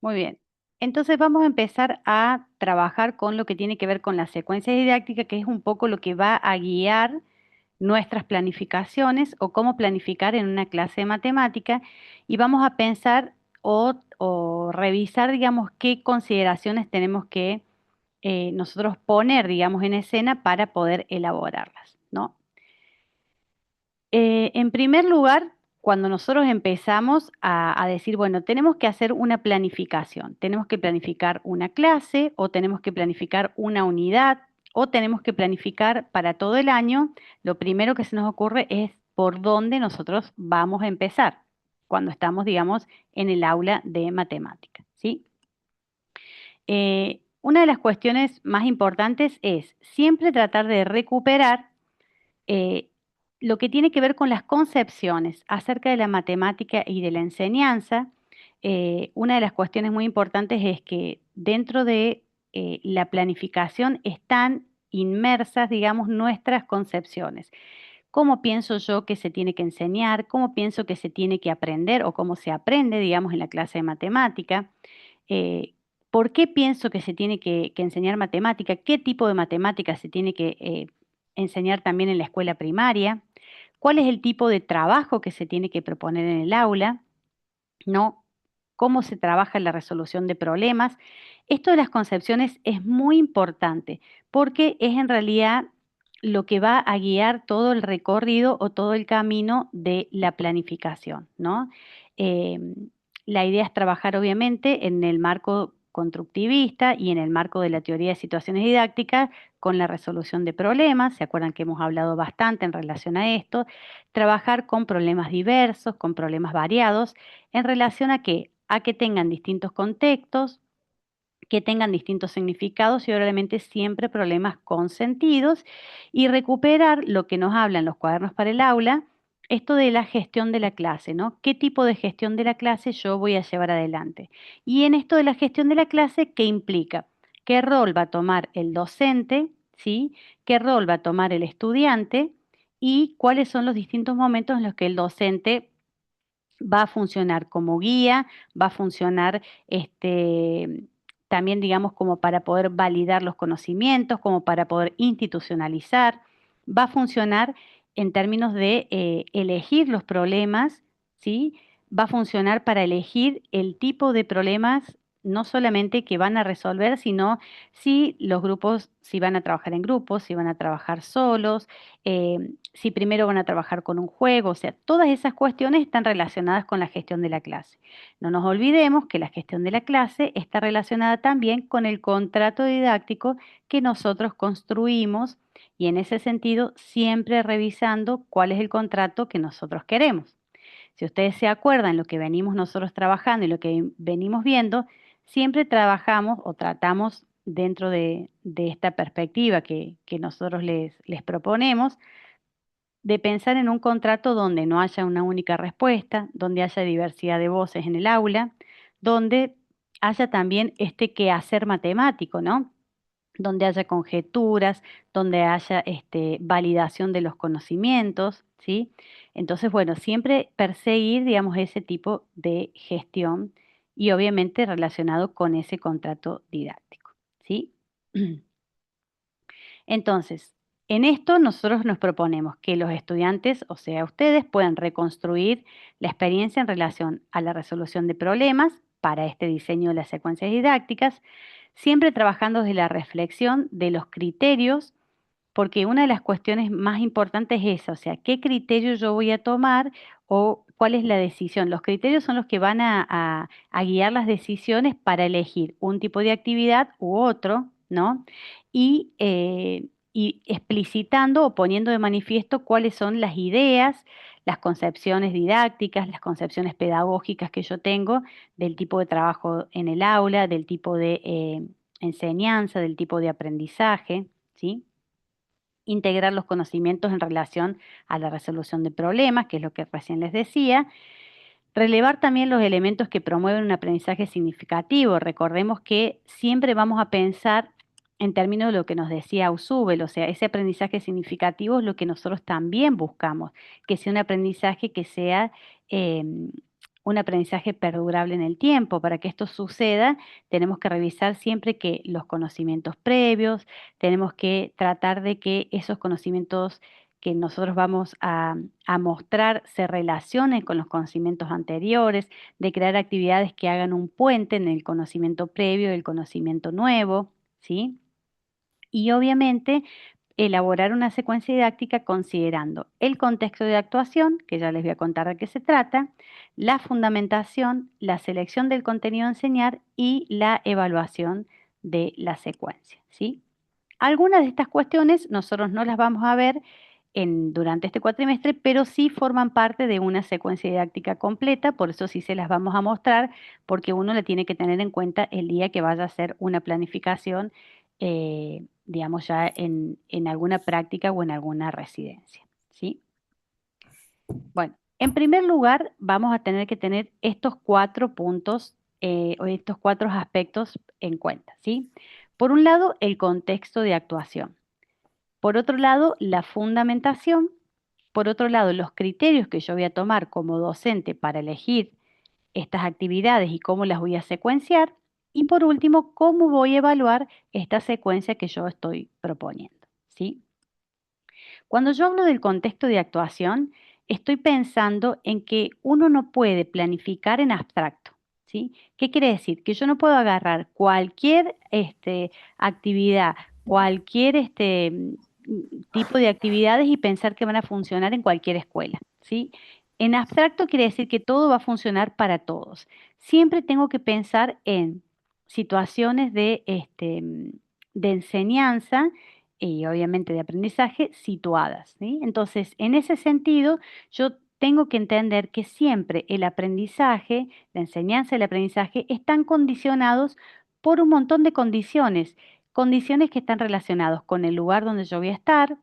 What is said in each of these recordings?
Muy bien. Entonces vamos a empezar a trabajar con lo que tiene que ver con la secuencia didáctica, que es un poco lo que va a guiar nuestras planificaciones o cómo planificar en una clase de matemática y vamos a pensar o revisar, digamos, qué consideraciones tenemos que nosotros poner, digamos, en escena para poder elaborarlas, ¿no? En primer lugar, cuando nosotros empezamos a decir, bueno, tenemos que hacer una planificación, tenemos que planificar una clase o tenemos que planificar una unidad o tenemos que planificar para todo el año, lo primero que se nos ocurre es por dónde nosotros vamos a empezar cuando estamos, digamos, en el aula de matemática, ¿sí? Una de las cuestiones más importantes es siempre tratar de recuperar eh, lo que tiene que ver con las concepciones acerca de la matemática y de la enseñanza. Una de las cuestiones muy importantes es que dentro de la planificación están inmersas, digamos, nuestras concepciones. ¿Cómo pienso yo que se tiene que enseñar? ¿Cómo pienso que se tiene que aprender o cómo se aprende, digamos, en la clase de matemática? Eh, ¿Por qué pienso que se tiene que enseñar matemática? ¿Qué tipo de matemática se tiene que enseñar también en la escuela primaria? ¿Cuál es el tipo de trabajo que se tiene que proponer en el aula? ¿No? ¿Cómo se trabaja en la resolución de problemas? Esto de las concepciones es muy importante porque es en realidad lo que va a guiar todo el recorrido o todo el camino de la planificación, ¿no? Eh, la idea es trabajar obviamente en el marco constructivista y en el marco de la teoría de situaciones didácticas con la resolución de problemas. ¿Se acuerdan que hemos hablado bastante en relación a esto? Trabajar con problemas diversos, con problemas variados en relación a qué? A que tengan distintos contextos, que tengan distintos significados y obviamente siempre problemas con sentidos y recuperar lo que nos hablan los cuadernos para el aula, esto de la gestión de la clase, ¿no? ¿Qué tipo de gestión de la clase yo voy a llevar adelante? Y en esto de la gestión de la clase, ¿qué implica? ¿Qué rol va a tomar el docente? ¿Sí? ¿Qué rol va a tomar el estudiante? Y cuáles son los distintos momentos en los que el docente va a funcionar como guía, va a funcionar también, digamos, como para poder validar los conocimientos, como para poder institucionalizar, va a funcionar en términos de elegir los problemas, ¿sí? Va a funcionar para elegir el tipo de problemas, no solamente que van a resolver, sino si los grupos, si van a trabajar en grupos, si van a trabajar solos, si primero van a trabajar con un juego, o sea, todas esas cuestiones están relacionadas con la gestión de la clase. No nos olvidemos que la gestión de la clase está relacionada también con el contrato didáctico que nosotros construimos y en ese sentido siempre revisando cuál es el contrato que nosotros queremos. Si ustedes se acuerdan lo que venimos nosotros trabajando y lo que venimos viendo, siempre trabajamos o tratamos dentro de esta perspectiva que nosotros les proponemos de pensar en un contrato donde no haya una única respuesta, donde haya diversidad de voces en el aula, donde haya también este quehacer matemático, ¿no? Donde haya conjeturas, donde haya validación de los conocimientos, ¿sí? Entonces, bueno, siempre perseguir, digamos, ese tipo de gestión y obviamente relacionado con ese contrato didáctico, ¿sí? Entonces, en esto nosotros nos proponemos que los estudiantes, o sea, ustedes, puedan reconstruir la experiencia en relación a la resolución de problemas para este diseño de las secuencias didácticas, siempre trabajando desde la reflexión de los criterios, porque una de las cuestiones más importantes es esa, o sea, qué criterio yo voy a tomar o cuál es la decisión. Los criterios son los que van a guiar las decisiones para elegir un tipo de actividad u otro, ¿no? Y explicitando o poniendo de manifiesto cuáles son las ideas, las concepciones didácticas, las concepciones pedagógicas que yo tengo del tipo de trabajo en el aula, del tipo de enseñanza, del tipo de aprendizaje, ¿sí? Integrar los conocimientos en relación a la resolución de problemas, que es lo que recién les decía. Relevar también los elementos que promueven un aprendizaje significativo. Recordemos que siempre vamos a pensar en términos de lo que nos decía Ausubel, o sea, ese aprendizaje significativo es lo que nosotros también buscamos, que sea un aprendizaje que sea eh, un aprendizaje perdurable en el tiempo. Para que esto suceda, tenemos que revisar siempre que los conocimientos previos, tenemos que tratar de que esos conocimientos que nosotros vamos a mostrar se relacionen con los conocimientos anteriores, de crear actividades que hagan un puente en el conocimiento previo y el conocimiento nuevo, ¿sí? Y obviamente elaborar una secuencia didáctica considerando el contexto de actuación, que ya les voy a contar de qué se trata, la fundamentación, la selección del contenido a enseñar y la evaluación de la secuencia, ¿sí? Algunas de estas cuestiones nosotros no las vamos a ver durante este cuatrimestre, pero sí forman parte de una secuencia didáctica completa, por eso sí se las vamos a mostrar, porque uno la tiene que tener en cuenta el día que vaya a hacer una planificación, digamos ya en alguna práctica o en alguna residencia, ¿sí? Bueno, en primer lugar vamos a tener que tener estos 4 puntos o estos 4 aspectos en cuenta, ¿sí? Por un lado, el contexto de actuación. Por otro lado, la fundamentación. Por otro lado, los criterios que yo voy a tomar como docente para elegir estas actividades y cómo las voy a secuenciar. Y por último, cómo voy a evaluar esta secuencia que yo estoy proponiendo, ¿sí? Cuando yo hablo del contexto de actuación, estoy pensando en que uno no puede planificar en abstracto, ¿sí? ¿Qué quiere decir? Que yo no puedo agarrar cualquier actividad, cualquier tipo de actividades y pensar que van a funcionar en cualquier escuela, ¿sí? En abstracto quiere decir que todo va a funcionar para todos. Siempre tengo que pensar en situaciones de enseñanza y obviamente de aprendizaje situadas, ¿sí? Entonces, en ese sentido, yo tengo que entender que siempre el aprendizaje, la enseñanza y el aprendizaje están condicionados por un montón de condiciones, condiciones que están relacionadas con el lugar donde yo voy a estar,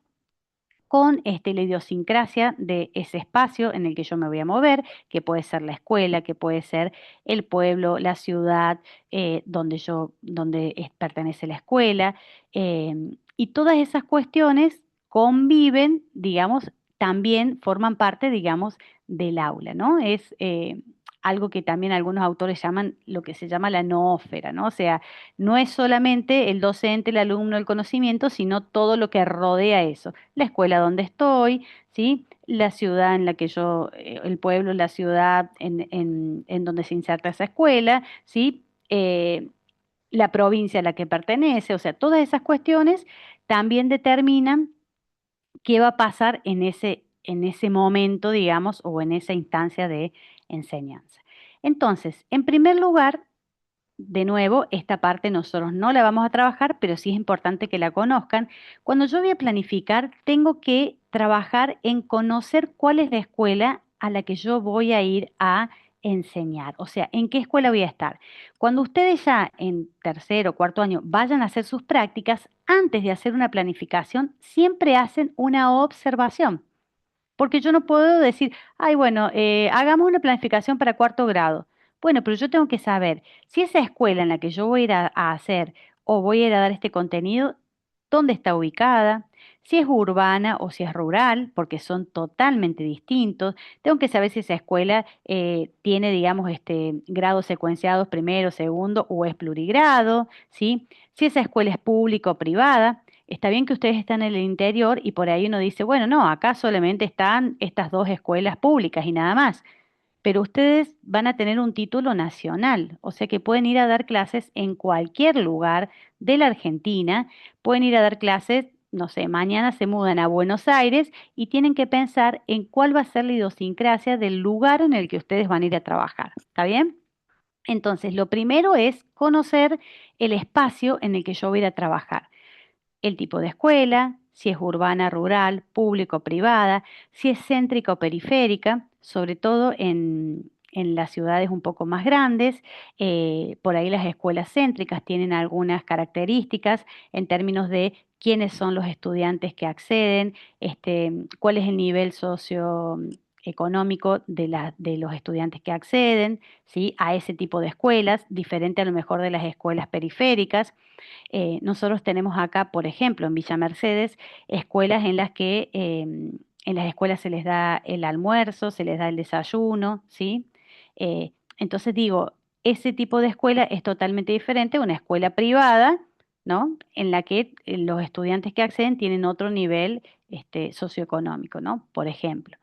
con la idiosincrasia de ese espacio en el que yo me voy a mover, que puede ser la escuela, que puede ser el pueblo, la ciudad, donde pertenece la escuela, y todas esas cuestiones conviven, digamos, también forman parte, digamos, del aula, ¿no? Es algo que también algunos autores llaman lo que se llama la noósfera, ¿no? O sea, no es solamente el docente, el alumno, el conocimiento, sino todo lo que rodea eso. La escuela donde estoy, ¿sí? La ciudad en la que el pueblo, la ciudad en donde se inserta esa escuela, ¿sí? La provincia a la que pertenece, o sea, todas esas cuestiones también determinan qué va a pasar en ese momento, digamos, o en esa instancia de enseñanza. Entonces, en primer lugar, de nuevo, esta parte nosotros no la vamos a trabajar, pero sí es importante que la conozcan. Cuando yo voy a planificar, tengo que trabajar en conocer cuál es la escuela a la que yo voy a ir a enseñar, o sea, en qué escuela voy a estar. Cuando ustedes ya en tercer o cuarto año vayan a hacer sus prácticas, antes de hacer una planificación, siempre hacen una observación. Porque yo no puedo decir, ay, bueno, hagamos una planificación para cuarto grado. Bueno, pero yo tengo que saber si esa escuela en la que yo voy a ir a hacer o voy a ir a dar este contenido, dónde está ubicada, si es urbana o si es rural, porque son totalmente distintos. Tengo que saber si esa escuela tiene, digamos, grados secuenciados primero, segundo o es plurigrado, ¿sí? Si esa escuela es pública o privada. Está bien que ustedes están en el interior y por ahí uno dice, bueno, no, acá solamente están estas 2 escuelas públicas y nada más, pero ustedes van a tener un título nacional, o sea que pueden ir a dar clases en cualquier lugar de la Argentina, pueden ir a dar clases, no sé, mañana se mudan a Buenos Aires y tienen que pensar en cuál va a ser la idiosincrasia del lugar en el que ustedes van a ir a trabajar. ¿Está bien? Entonces, lo primero es conocer el espacio en el que yo voy a ir a trabajar, el tipo de escuela, si es urbana, rural, público, privada, si es céntrica o periférica, sobre todo en las ciudades un poco más grandes. Por ahí las escuelas céntricas tienen algunas características en términos de quiénes son los estudiantes que acceden, cuál es el nivel socioeconómico de los estudiantes que acceden, ¿sí? A ese tipo de escuelas, diferente a lo mejor de las escuelas periféricas. Nosotros tenemos acá, por ejemplo, en Villa Mercedes, escuelas en las que en las escuelas se les da el almuerzo, se les da el desayuno, ¿sí? Entonces digo, ese tipo de escuela es totalmente diferente a una escuela privada, ¿no? En la que los estudiantes que acceden tienen otro nivel socioeconómico, ¿no? Por ejemplo.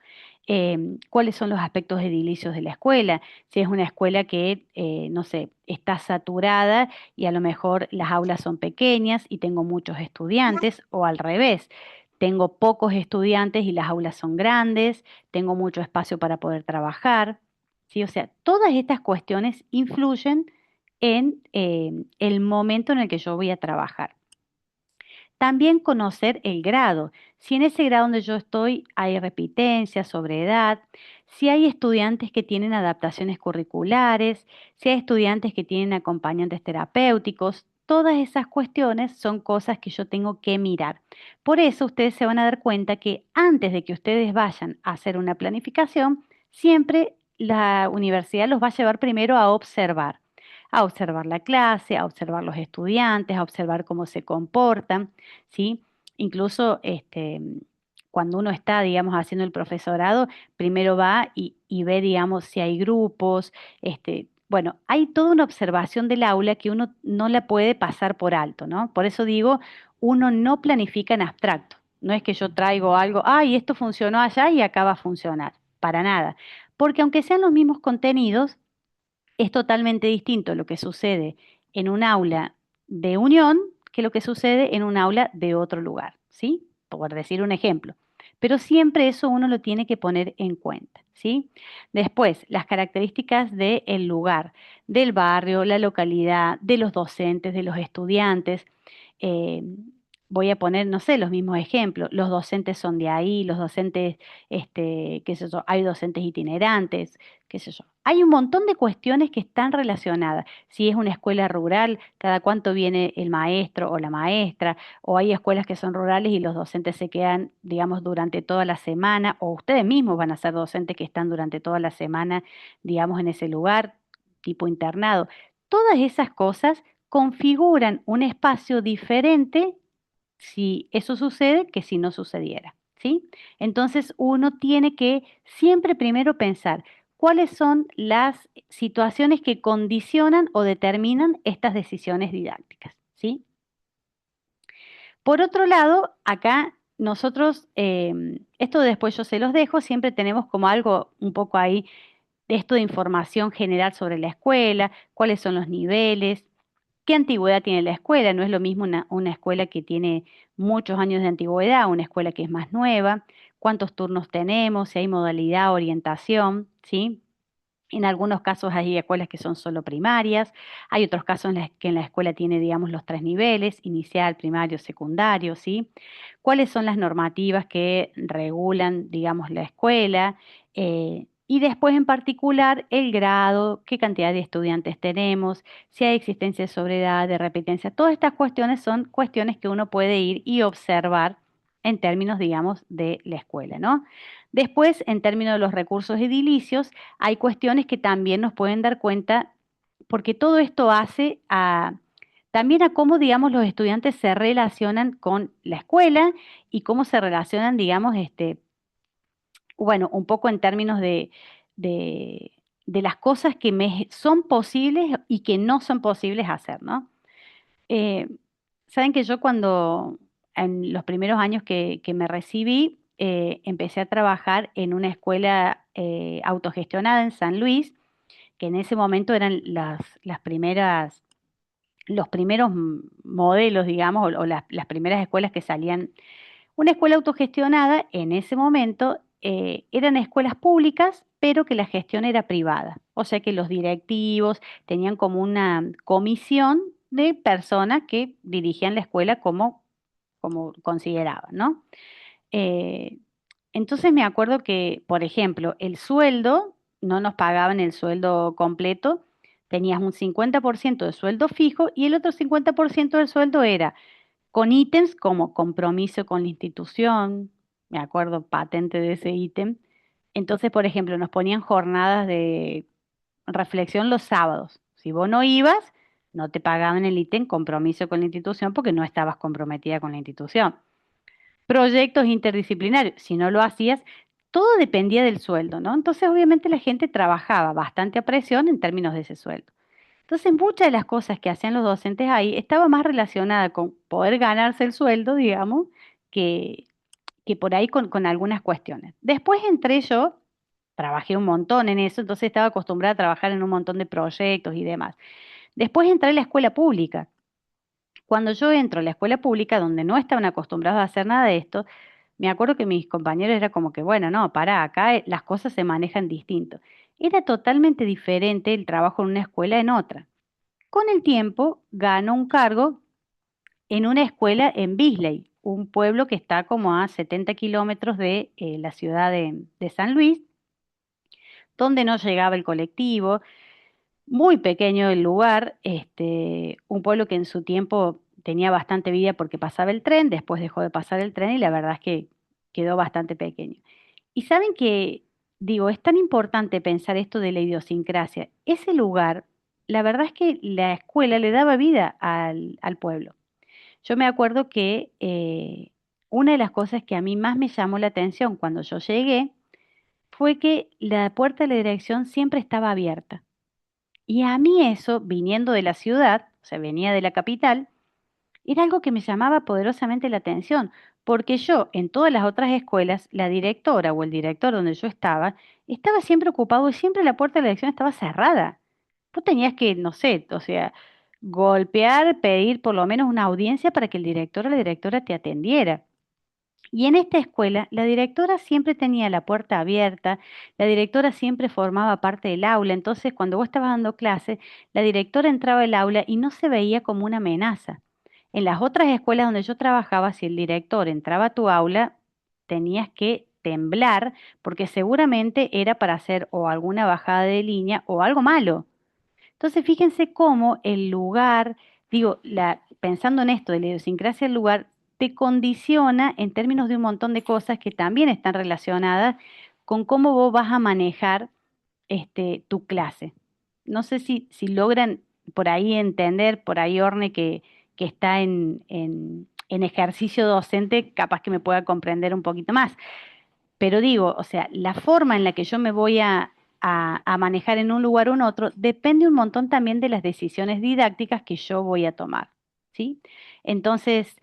¿Cuáles son los aspectos edilicios de la escuela? Si es una escuela que, no sé, está saturada y a lo mejor las aulas son pequeñas y tengo muchos estudiantes, o al revés, tengo pocos estudiantes y las aulas son grandes, tengo mucho espacio para poder trabajar, ¿sí? O sea, todas estas cuestiones influyen en el momento en el que yo voy a trabajar. También conocer el grado. Si en ese grado donde yo estoy hay repitencia sobre edad, si hay estudiantes que tienen adaptaciones curriculares, si hay estudiantes que tienen acompañantes terapéuticos, todas esas cuestiones son cosas que yo tengo que mirar. Por eso ustedes se van a dar cuenta que antes de que ustedes vayan a hacer una planificación, siempre la universidad los va a llevar primero a observar la clase, a observar los estudiantes, a observar cómo se comportan, ¿sí? Incluso cuando uno está, digamos, haciendo el profesorado, primero va y ve, digamos, si hay grupos, bueno, hay toda una observación del aula que uno no la puede pasar por alto, ¿no? Por eso digo, uno no planifica en abstracto. No es que yo traigo algo, y esto funcionó allá y acá va a funcionar, para nada. Porque aunque sean los mismos contenidos, es totalmente distinto lo que sucede en un aula de Unión que lo que sucede en un aula de otro lugar, ¿sí? Por decir un ejemplo. Pero siempre eso uno lo tiene que poner en cuenta, ¿sí? Después, las características del lugar, del barrio, la localidad, de los docentes, de los estudiantes. Eh, Voy a poner, no sé, los mismos ejemplos. Los docentes son de ahí, los docentes, qué sé yo, hay docentes itinerantes, qué sé yo. Hay un montón de cuestiones que están relacionadas. Si es una escuela rural, cada cuánto viene el maestro o la maestra, o hay escuelas que son rurales y los docentes se quedan, digamos, durante toda la semana, o ustedes mismos van a ser docentes que están durante toda la semana, digamos, en ese lugar, tipo internado. Todas esas cosas configuran un espacio diferente si eso sucede que si no sucediera, ¿sí? Entonces uno tiene que siempre primero pensar cuáles son las situaciones que condicionan o determinan estas decisiones didácticas, ¿sí? Por otro lado, acá nosotros, esto después yo se los dejo, siempre tenemos como algo un poco ahí de esto de información general sobre la escuela, cuáles son los niveles, qué antigüedad tiene la escuela. No es lo mismo una escuela que tiene muchos años de antigüedad, una escuela que es más nueva, cuántos turnos tenemos, si hay modalidad, orientación, ¿sí? En algunos casos hay escuelas que son solo primarias, hay otros casos en que en la escuela tiene, digamos, los tres niveles, inicial, primario, secundario, ¿sí? ¿Cuáles son las normativas que regulan, digamos, la escuela? Y después, en particular, el grado, qué cantidad de estudiantes tenemos, si hay existencia de sobriedad, de repetencia. Todas estas cuestiones son cuestiones que uno puede ir y observar en términos, digamos, de la escuela, ¿no? Después, en términos de los recursos edilicios, hay cuestiones que también nos pueden dar cuenta, porque todo esto hace también a cómo, digamos, los estudiantes se relacionan con la escuela y cómo se relacionan, digamos, bueno, un poco en términos de, de las cosas que me son posibles y que no son posibles hacer, ¿no? Eh, Saben que yo cuando, en los primeros años que me recibí, empecé a trabajar en una escuela autogestionada en San Luis, que en ese momento eran las primeras, los primeros modelos, digamos, o las primeras escuelas que salían. Una escuela autogestionada en ese momento eran escuelas públicas, pero que la gestión era privada. O sea que los directivos tenían como una comisión de personas que dirigían la escuela como consideraban, ¿no? Eh, entonces me acuerdo que, por ejemplo, el sueldo, no nos pagaban el sueldo completo, tenías un 50% de sueldo fijo y el otro 50% del sueldo era con ítems como compromiso con la institución, me acuerdo patente de ese ítem. Entonces, por ejemplo, nos ponían jornadas de reflexión los sábados. Si vos no ibas, no te pagaban el ítem compromiso con la institución porque no estabas comprometida con la institución. Proyectos interdisciplinarios. Si no lo hacías, todo dependía del sueldo, ¿no? Entonces, obviamente, la gente trabajaba bastante a presión en términos de ese sueldo. Entonces, muchas de las cosas que hacían los docentes ahí estaba más relacionada con poder ganarse el sueldo, digamos, que, que por ahí con algunas cuestiones. Después entré yo, trabajé un montón en eso, entonces estaba acostumbrada a trabajar en un montón de proyectos y demás. Después entré a la escuela pública. Cuando yo entro a la escuela pública, donde no estaban acostumbrados a hacer nada de esto, me acuerdo que mis compañeros era como que, bueno, no, para, acá las cosas se manejan distinto. Era totalmente diferente el trabajo en una escuela en otra. Con el tiempo ganó un cargo en una escuela en Bisley, un pueblo que está como a 70 kilómetros de la ciudad de San Luis, donde no llegaba el colectivo, muy pequeño el lugar, un pueblo que en su tiempo tenía bastante vida porque pasaba el tren, después dejó de pasar el tren y la verdad es que quedó bastante pequeño. Y saben que, digo, es tan importante pensar esto de la idiosincrasia. Ese lugar, la verdad es que la escuela le daba vida al pueblo. Yo me acuerdo que una de las cosas que a mí más me llamó la atención cuando yo llegué fue que la puerta de la dirección siempre estaba abierta. Y a mí eso, viniendo de la ciudad, o sea, venía de la capital, era algo que me llamaba poderosamente la atención, porque yo en todas las otras escuelas, la directora o el director donde yo estaba siempre ocupado y siempre la puerta de la dirección estaba cerrada. Tú tenías que, no sé, o sea, golpear, pedir por lo menos una audiencia para que el director o la directora te atendiera. Y en esta escuela, la directora siempre tenía la puerta abierta, la directora siempre formaba parte del aula, entonces cuando vos estabas dando clase, la directora entraba al aula y no se veía como una amenaza. En las otras escuelas donde yo trabajaba, si el director entraba a tu aula, tenías que temblar porque seguramente era para hacer o alguna bajada de línea o algo malo. Entonces, fíjense cómo el lugar, digo, pensando en esto de la idiosincrasia del lugar, te condiciona en términos de un montón de cosas que también están relacionadas con cómo vos vas a manejar tu clase. No sé si logran por ahí entender, por ahí Orne, que está en ejercicio docente, capaz que me pueda comprender un poquito más. Pero digo, o sea, la forma en la que yo me voy a manejar en un lugar o en otro depende un montón también de las decisiones didácticas que yo voy a tomar, ¿sí? Entonces,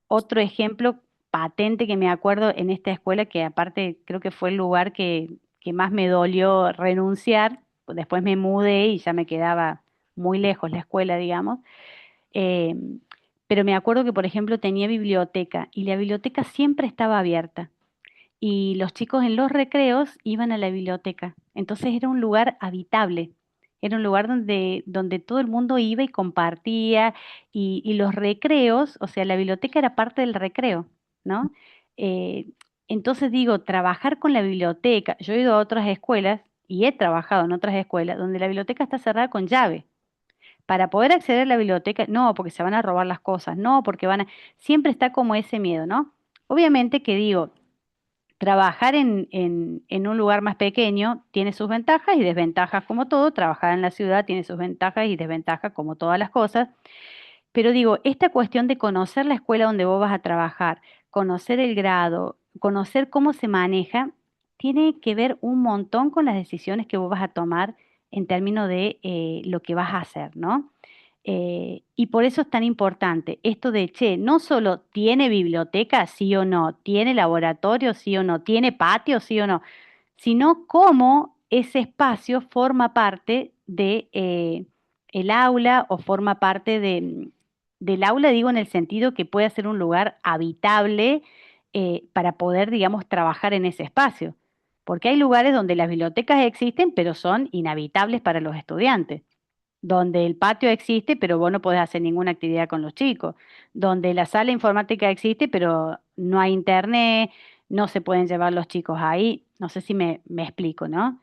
otro ejemplo patente que me acuerdo en esta escuela, que aparte creo que fue el lugar que más me dolió renunciar, después me mudé y ya me quedaba muy lejos la escuela, digamos, eh, pero me acuerdo que, por ejemplo, tenía biblioteca y la biblioteca siempre estaba abierta y los chicos en los recreos iban a la biblioteca. Entonces era un lugar habitable, era un lugar donde todo el mundo iba y compartía y los recreos, o sea, la biblioteca era parte del recreo, ¿no? Eh, entonces digo, trabajar con la biblioteca, yo he ido a otras escuelas y he trabajado en otras escuelas donde la biblioteca está cerrada con llave. Para poder acceder a la biblioteca, no, porque se van a robar las cosas, no, porque siempre está como ese miedo, ¿no? Obviamente que digo, trabajar en un lugar más pequeño tiene sus ventajas y desventajas como todo, trabajar en la ciudad tiene sus ventajas y desventajas como todas las cosas, pero digo, esta cuestión de conocer la escuela donde vos vas a trabajar, conocer el grado, conocer cómo se maneja, tiene que ver un montón con las decisiones que vos vas a tomar en términos de lo que vas a hacer, ¿no? Y por eso es tan importante esto de, che, no solo tiene biblioteca, sí o no, tiene laboratorio, sí o no, tiene patio, sí o no, sino cómo ese espacio forma parte de el aula o forma parte del aula, digo, en el sentido que puede ser un lugar habitable para poder, digamos, trabajar en ese espacio. Porque hay lugares donde las bibliotecas existen, pero son inhabitables para los estudiantes, donde el patio existe, pero vos no podés hacer ninguna actividad con los chicos, donde la sala informática existe, pero no hay internet, no se pueden llevar los chicos ahí, no sé si me explico, ¿no?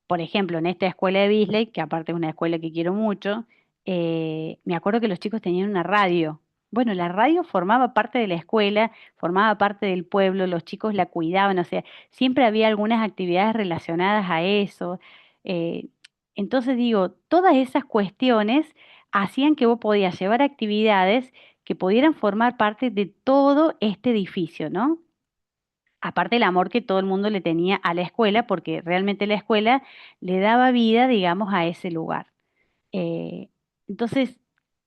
Por ejemplo, en esta escuela de Bisley, que aparte es una escuela que quiero mucho, me acuerdo que los chicos tenían una radio. Bueno, la radio formaba parte de la escuela, formaba parte del pueblo, los chicos la cuidaban, o sea, siempre había algunas actividades relacionadas a eso. eh, entonces digo, todas esas cuestiones hacían que vos podías llevar actividades que pudieran formar parte de todo este edificio, ¿no? aparte el amor que todo el mundo le tenía a la escuela, porque realmente la escuela le daba vida, digamos, a ese lugar. Eh, entonces,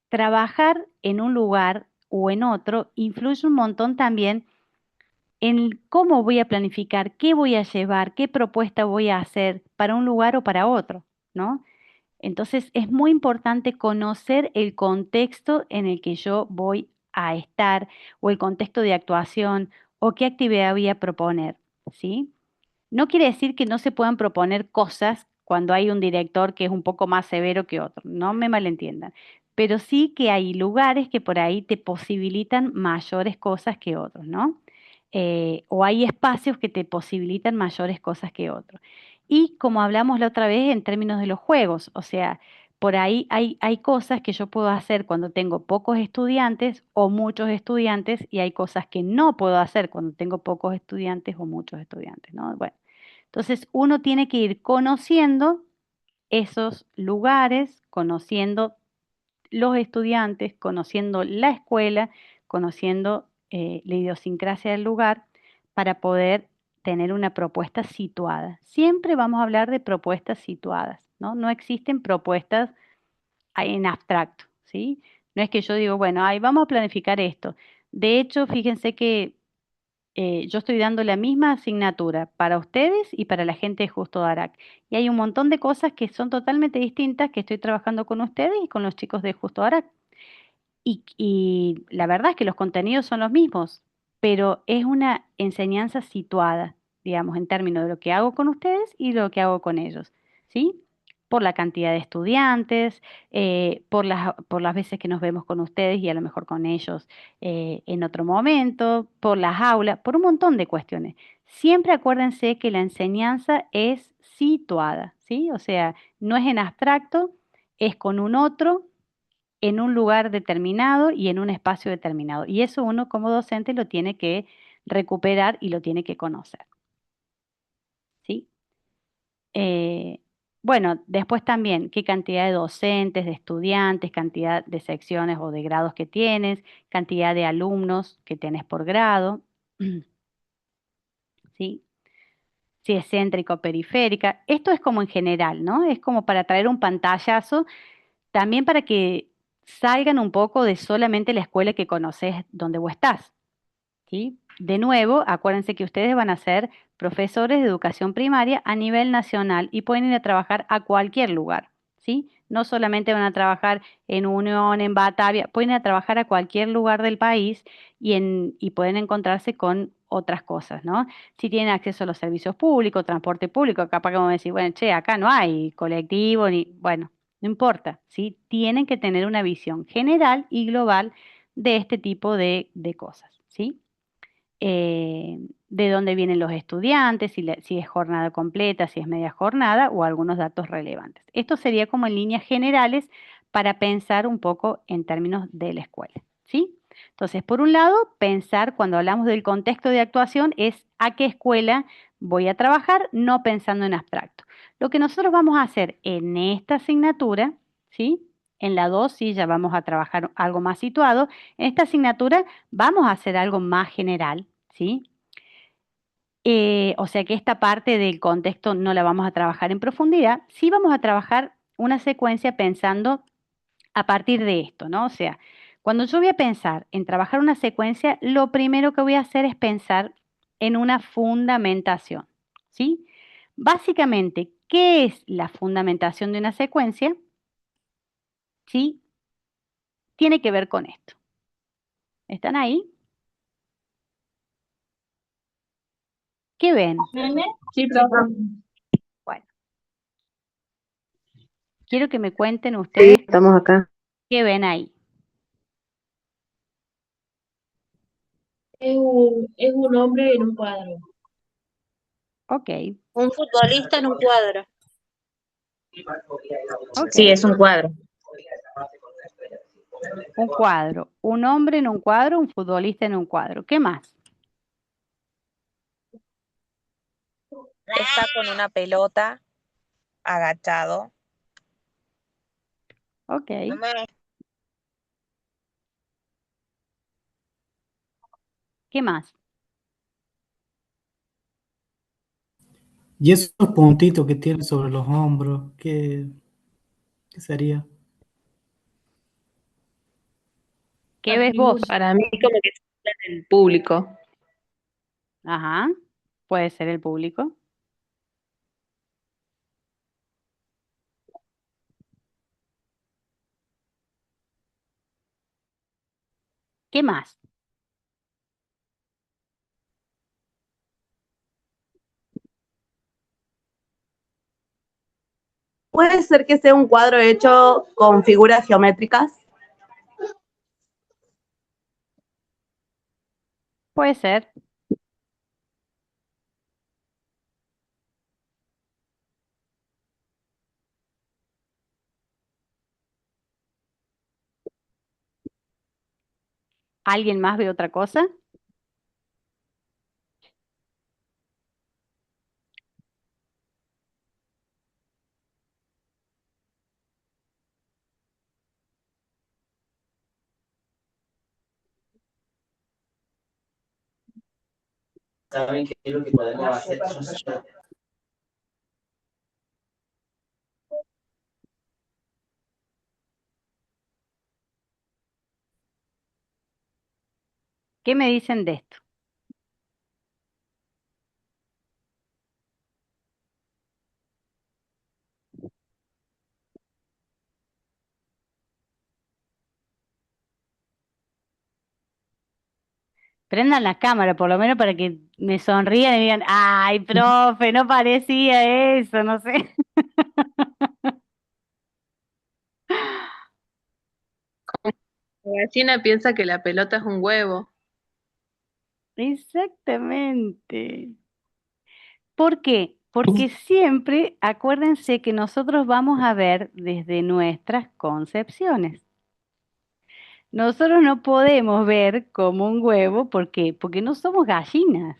trabajar en un lugar o en otro influye un montón también en cómo voy a planificar, qué voy a llevar, qué propuesta voy a hacer para un lugar o para otro, ¿no? Entonces es muy importante conocer el contexto en el que yo voy a estar o el contexto de actuación o qué actividad voy a proponer, ¿sí? No quiere decir que no se puedan proponer cosas cuando hay un director que es un poco más severo que otro, no me malentiendan, pero sí que hay lugares que por ahí te posibilitan mayores cosas que otros, ¿no? O hay espacios que te posibilitan mayores cosas que otros. Y como hablamos la otra vez en términos de los juegos, o sea, por ahí hay cosas que yo puedo hacer cuando tengo pocos estudiantes o muchos estudiantes y hay cosas que no puedo hacer cuando tengo pocos estudiantes o muchos estudiantes, ¿no? Bueno, entonces uno tiene que ir conociendo esos lugares, conociendo los estudiantes, conociendo la escuela, conociendo la idiosincrasia del lugar para poder tener una propuesta situada. Siempre vamos a hablar de propuestas situadas, ¿no? No existen propuestas en abstracto, ¿sí? No es que yo digo, bueno, ahí vamos a planificar esto. De hecho, fíjense que yo estoy dando la misma asignatura para ustedes y para la gente de Justo Darac. Y hay un montón de cosas que son totalmente distintas que estoy trabajando con ustedes y con los chicos de Justo Darac. Y la verdad es que los contenidos son los mismos, pero es una enseñanza situada, digamos, en términos de lo que hago con ustedes y lo que hago con ellos, ¿sí? Por la cantidad de estudiantes, por las veces que nos vemos con ustedes y a lo mejor con ellos en otro momento, por las aulas, por un montón de cuestiones. Siempre acuérdense que la enseñanza es situada, ¿sí? O sea, no es en abstracto, es con un otro en un lugar determinado y en un espacio determinado. Y eso uno como docente lo tiene que recuperar y lo tiene que conocer, ¿sí? Eh, bueno, después también, qué cantidad de docentes, de estudiantes, cantidad de secciones o de grados que tienes, cantidad de alumnos que tenés por grado, ¿sí? Si es céntrica o periférica. Esto es como en general, ¿no? Es como para traer un pantallazo, también para que salgan un poco de solamente la escuela que conoces donde vos estás. ¿Sí? De nuevo, acuérdense que ustedes van a ser profesores de educación primaria a nivel nacional y pueden ir a trabajar a cualquier lugar, ¿sí? No solamente van a trabajar en Unión, en Batavia, pueden ir a trabajar a cualquier lugar del país y pueden encontrarse con otras cosas, ¿no? Si tienen acceso a los servicios públicos, transporte público, capaz que vamos a decir, bueno, che, acá no hay colectivo, ni, bueno, no importa, ¿sí? Tienen que tener una visión general y global de este tipo de cosas, ¿sí? De dónde vienen los estudiantes, si es jornada completa, si es media jornada o algunos datos relevantes. Esto sería como en líneas generales para pensar un poco en términos de la escuela, ¿sí? Entonces, por un lado, pensar cuando hablamos del contexto de actuación es a qué escuela voy a trabajar, no pensando en abstracto. Lo que nosotros vamos a hacer en esta asignatura, ¿sí? En la 2 sí ya vamos a trabajar algo más situado. En esta asignatura vamos a hacer algo más general, ¿sí? O sea que esta parte del contexto no la vamos a trabajar en profundidad, sí vamos a trabajar una secuencia pensando a partir de esto, ¿no? O sea, cuando yo voy a pensar en trabajar una secuencia, lo primero que voy a hacer es pensar en una fundamentación, ¿sí? Básicamente, ¿qué es la fundamentación de una secuencia? Sí, tiene que ver con esto. ¿Están ahí? ¿Qué ven? Sí, profe. Bueno, quiero que me cuenten Sí, ustedes estamos acá. qué ven ahí. Es un hombre en un cuadro. Ok, Un futbolista en un cuadro. ok. Sí, es un cuadro. Un cuadro, un hombre en un cuadro, un futbolista en un cuadro. ¿Qué más? Está con una pelota, agachado. Ok, Mamá, ¿qué más? Y esos puntitos que tiene sobre los hombros, ¿qué sería? ¿Qué ves vos? Atributos. Para mí como que es el público. Ajá, puede ser el público. ¿Qué más? Puede ser que sea un cuadro hecho con figuras geométricas. Puede ser. ¿Alguien más ve otra cosa? ¿Saben qué es lo que podemos hacer? ¿Qué me dicen de esto? Prendan la cámara, por lo menos para que me sonrían y digan, ay, profe, no parecía eso, no sé. La gallina piensa que la pelota es un huevo. Exactamente. ¿Por qué? Porque siempre, acuérdense que nosotros vamos a ver desde nuestras concepciones. Nosotros no podemos ver como un huevo, ¿por qué? Porque no somos gallinas.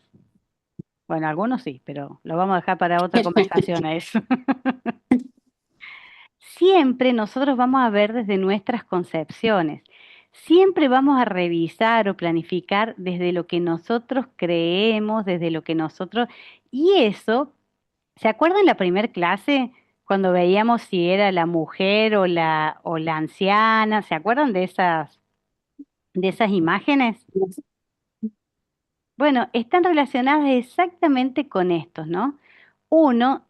Bueno, algunos sí, pero lo vamos a dejar para otra conversación a eso. Siempre nosotros vamos a ver desde nuestras concepciones. Siempre vamos a revisar o planificar desde lo que nosotros creemos, desde lo que nosotros... Y eso, ¿se acuerdan la primera clase cuando veíamos si era la mujer o la anciana? ¿Se acuerdan de esas imágenes? Bueno, están relacionadas exactamente con estos, ¿no? Uno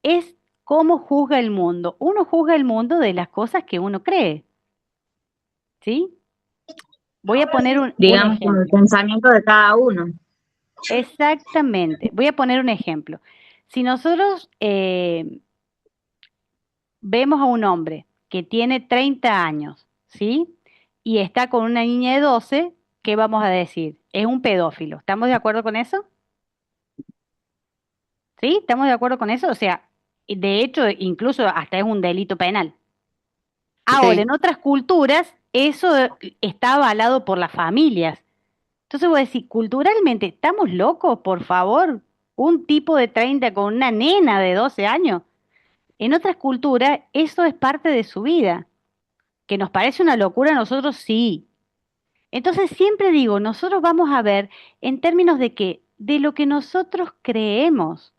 es cómo juzga el mundo. Uno juzga el mundo de las cosas que uno cree, ¿sí? Voy a poner un Digamos, con el ejemplo. pensamiento de cada uno. Exactamente. Voy a poner un ejemplo. Si nosotros vemos a un hombre que tiene 30 años, ¿sí? Y está con una niña de 12, ¿qué vamos a decir? Es un pedófilo. ¿Estamos de acuerdo con eso? ¿Sí? ¿Estamos de acuerdo con eso? O sea, de hecho, incluso hasta es un delito penal. Ahora, Sí. en otras culturas, eso está avalado por las familias. Entonces voy a decir, culturalmente, ¿estamos locos? Por favor, un tipo de 30 con una nena de 12 años. En otras culturas, eso es parte de su vida. ¿Que nos parece una locura a nosotros? Sí. Entonces siempre digo, nosotros vamos a ver en términos de que, de lo que nosotros creemos.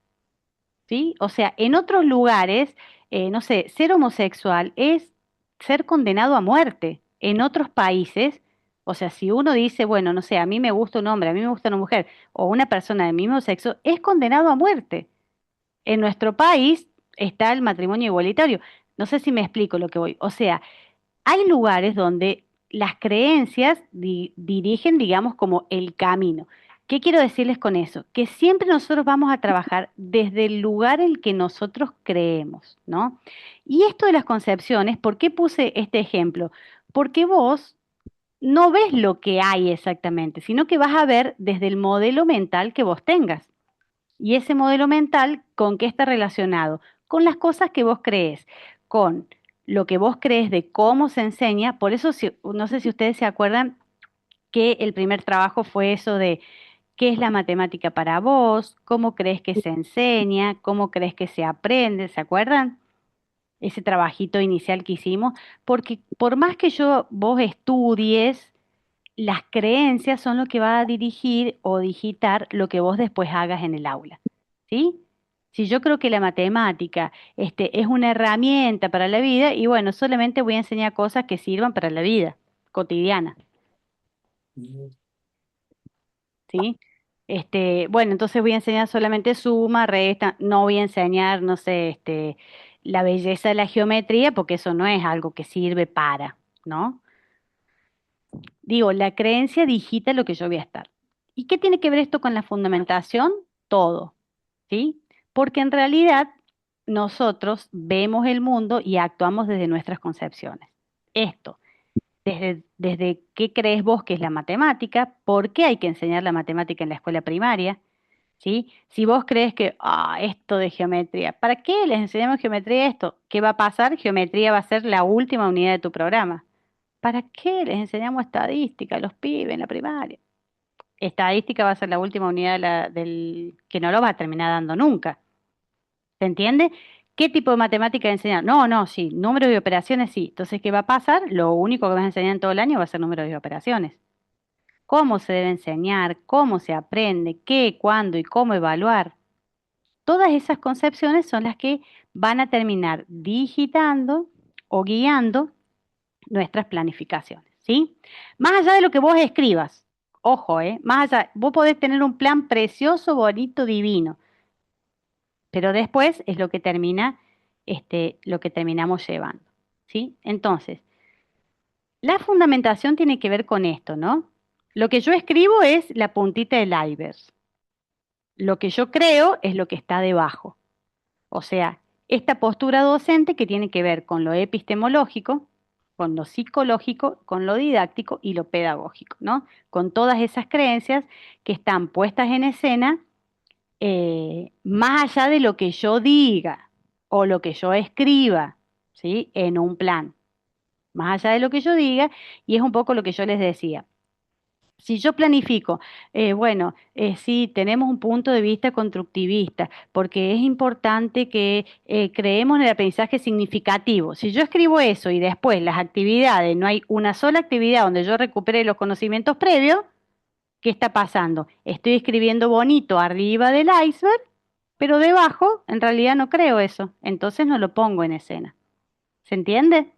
¿Sí? O sea, en otros lugares, no sé, ser homosexual es ser condenado a muerte. En otros países, o sea, si uno dice, bueno, no sé, a mí me gusta un hombre, a mí me gusta una mujer, o una persona del mismo sexo, es condenado a muerte. En nuestro país está el matrimonio igualitario. No sé si me explico lo que voy. O sea, hay lugares donde las creencias dirigen, digamos, como el camino. ¿Qué quiero decirles con eso? Que siempre nosotros vamos a trabajar desde el lugar en el que nosotros creemos, ¿no? Y esto de las concepciones, ¿por qué puse este ejemplo? Porque vos no ves lo que hay exactamente, sino que vas a ver desde el modelo mental que vos tengas. Y ese modelo mental, ¿con qué está relacionado? Con las cosas que vos crees, con lo que vos crees de cómo se enseña. Por eso, no sé si ustedes se acuerdan que el primer trabajo fue eso de qué es la matemática para vos, cómo crees que se enseña, cómo crees que se aprende, ¿se acuerdan? Ese trabajito inicial que hicimos, porque por más que vos estudies, las creencias son lo que va a dirigir o digitar lo que vos después hagas en el aula, ¿sí? Si yo creo que la matemática es una herramienta para la vida, y bueno, solamente voy a enseñar cosas que sirvan para la vida cotidiana, ¿sí? Bueno, entonces voy a enseñar solamente suma, resta, no voy a enseñar, no sé, la belleza de la geometría, porque eso no es algo que sirve para, ¿no? Digo, la creencia digita lo que yo voy a estar. ¿Y qué tiene que ver esto con la fundamentación? Todo, ¿sí? Porque en realidad nosotros vemos el mundo y actuamos desde nuestras concepciones. Esto, desde qué crees vos que es la matemática, por qué hay que enseñar la matemática en la escuela primaria, ¿sí? Si vos crees que, esto de geometría, ¿para qué les enseñamos geometría esto? ¿Qué va a pasar? Geometría va a ser la última unidad de tu programa. ¿Para qué les enseñamos estadística a los pibes en la primaria? Estadística va a ser la última unidad del que no lo va a terminar dando nunca. ¿Se entiende? ¿Qué tipo de matemática enseñar? No, no, sí, números y operaciones sí. Entonces, ¿qué va a pasar? Lo único que vas a enseñar en todo el año va a ser números y operaciones. ¿Cómo se debe enseñar? ¿Cómo se aprende? ¿Qué, cuándo y cómo evaluar? Todas esas concepciones son las que van a terminar digitando o guiando nuestras planificaciones, ¿sí? Más allá de lo que vos escribas, ojo, más allá, vos podés tener un plan precioso, bonito, divino, pero después es lo que termina, lo que terminamos llevando, ¿sí? Entonces, la fundamentación tiene que ver con esto, ¿no? Lo que yo escribo es la puntita del iceberg. Lo que yo creo es lo que está debajo. O sea, esta postura docente que tiene que ver con lo epistemológico, con lo psicológico, con lo didáctico y lo pedagógico, ¿no? Con todas esas creencias que están puestas en escena, más allá de lo que yo diga o lo que yo escriba, ¿sí? En un plan, más allá de lo que yo diga, y es un poco lo que yo les decía. Si yo planifico, bueno, sí, tenemos un punto de vista constructivista, porque es importante que creemos en el aprendizaje significativo. Si yo escribo eso y después las actividades, no hay una sola actividad donde yo recupere los conocimientos previos, ¿qué está pasando? Estoy escribiendo bonito arriba del iceberg, pero debajo en realidad no creo eso, entonces no lo pongo en escena. ¿Se entiende?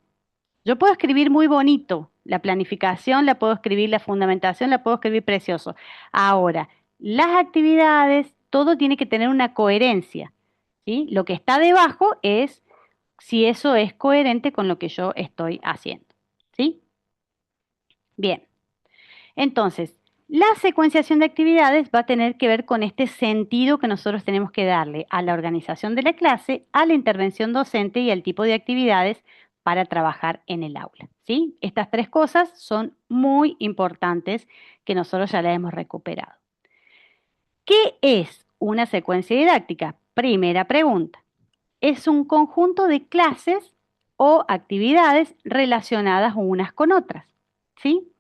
Yo puedo escribir muy bonito, la planificación la puedo escribir, la fundamentación la puedo escribir precioso. Ahora, las actividades, todo tiene que tener una coherencia, ¿sí? Lo que está debajo es si eso es coherente con lo que yo estoy haciendo, ¿sí? Bien, entonces, la secuenciación de actividades va a tener que ver con este sentido que nosotros tenemos que darle a la organización de la clase, a la intervención docente y al tipo de actividades para trabajar en el aula, ¿sí? Estas tres cosas son muy importantes que nosotros ya las hemos recuperado. ¿Qué es una secuencia didáctica? Primera pregunta. Es un conjunto de clases o actividades relacionadas unas con otras, ¿sí?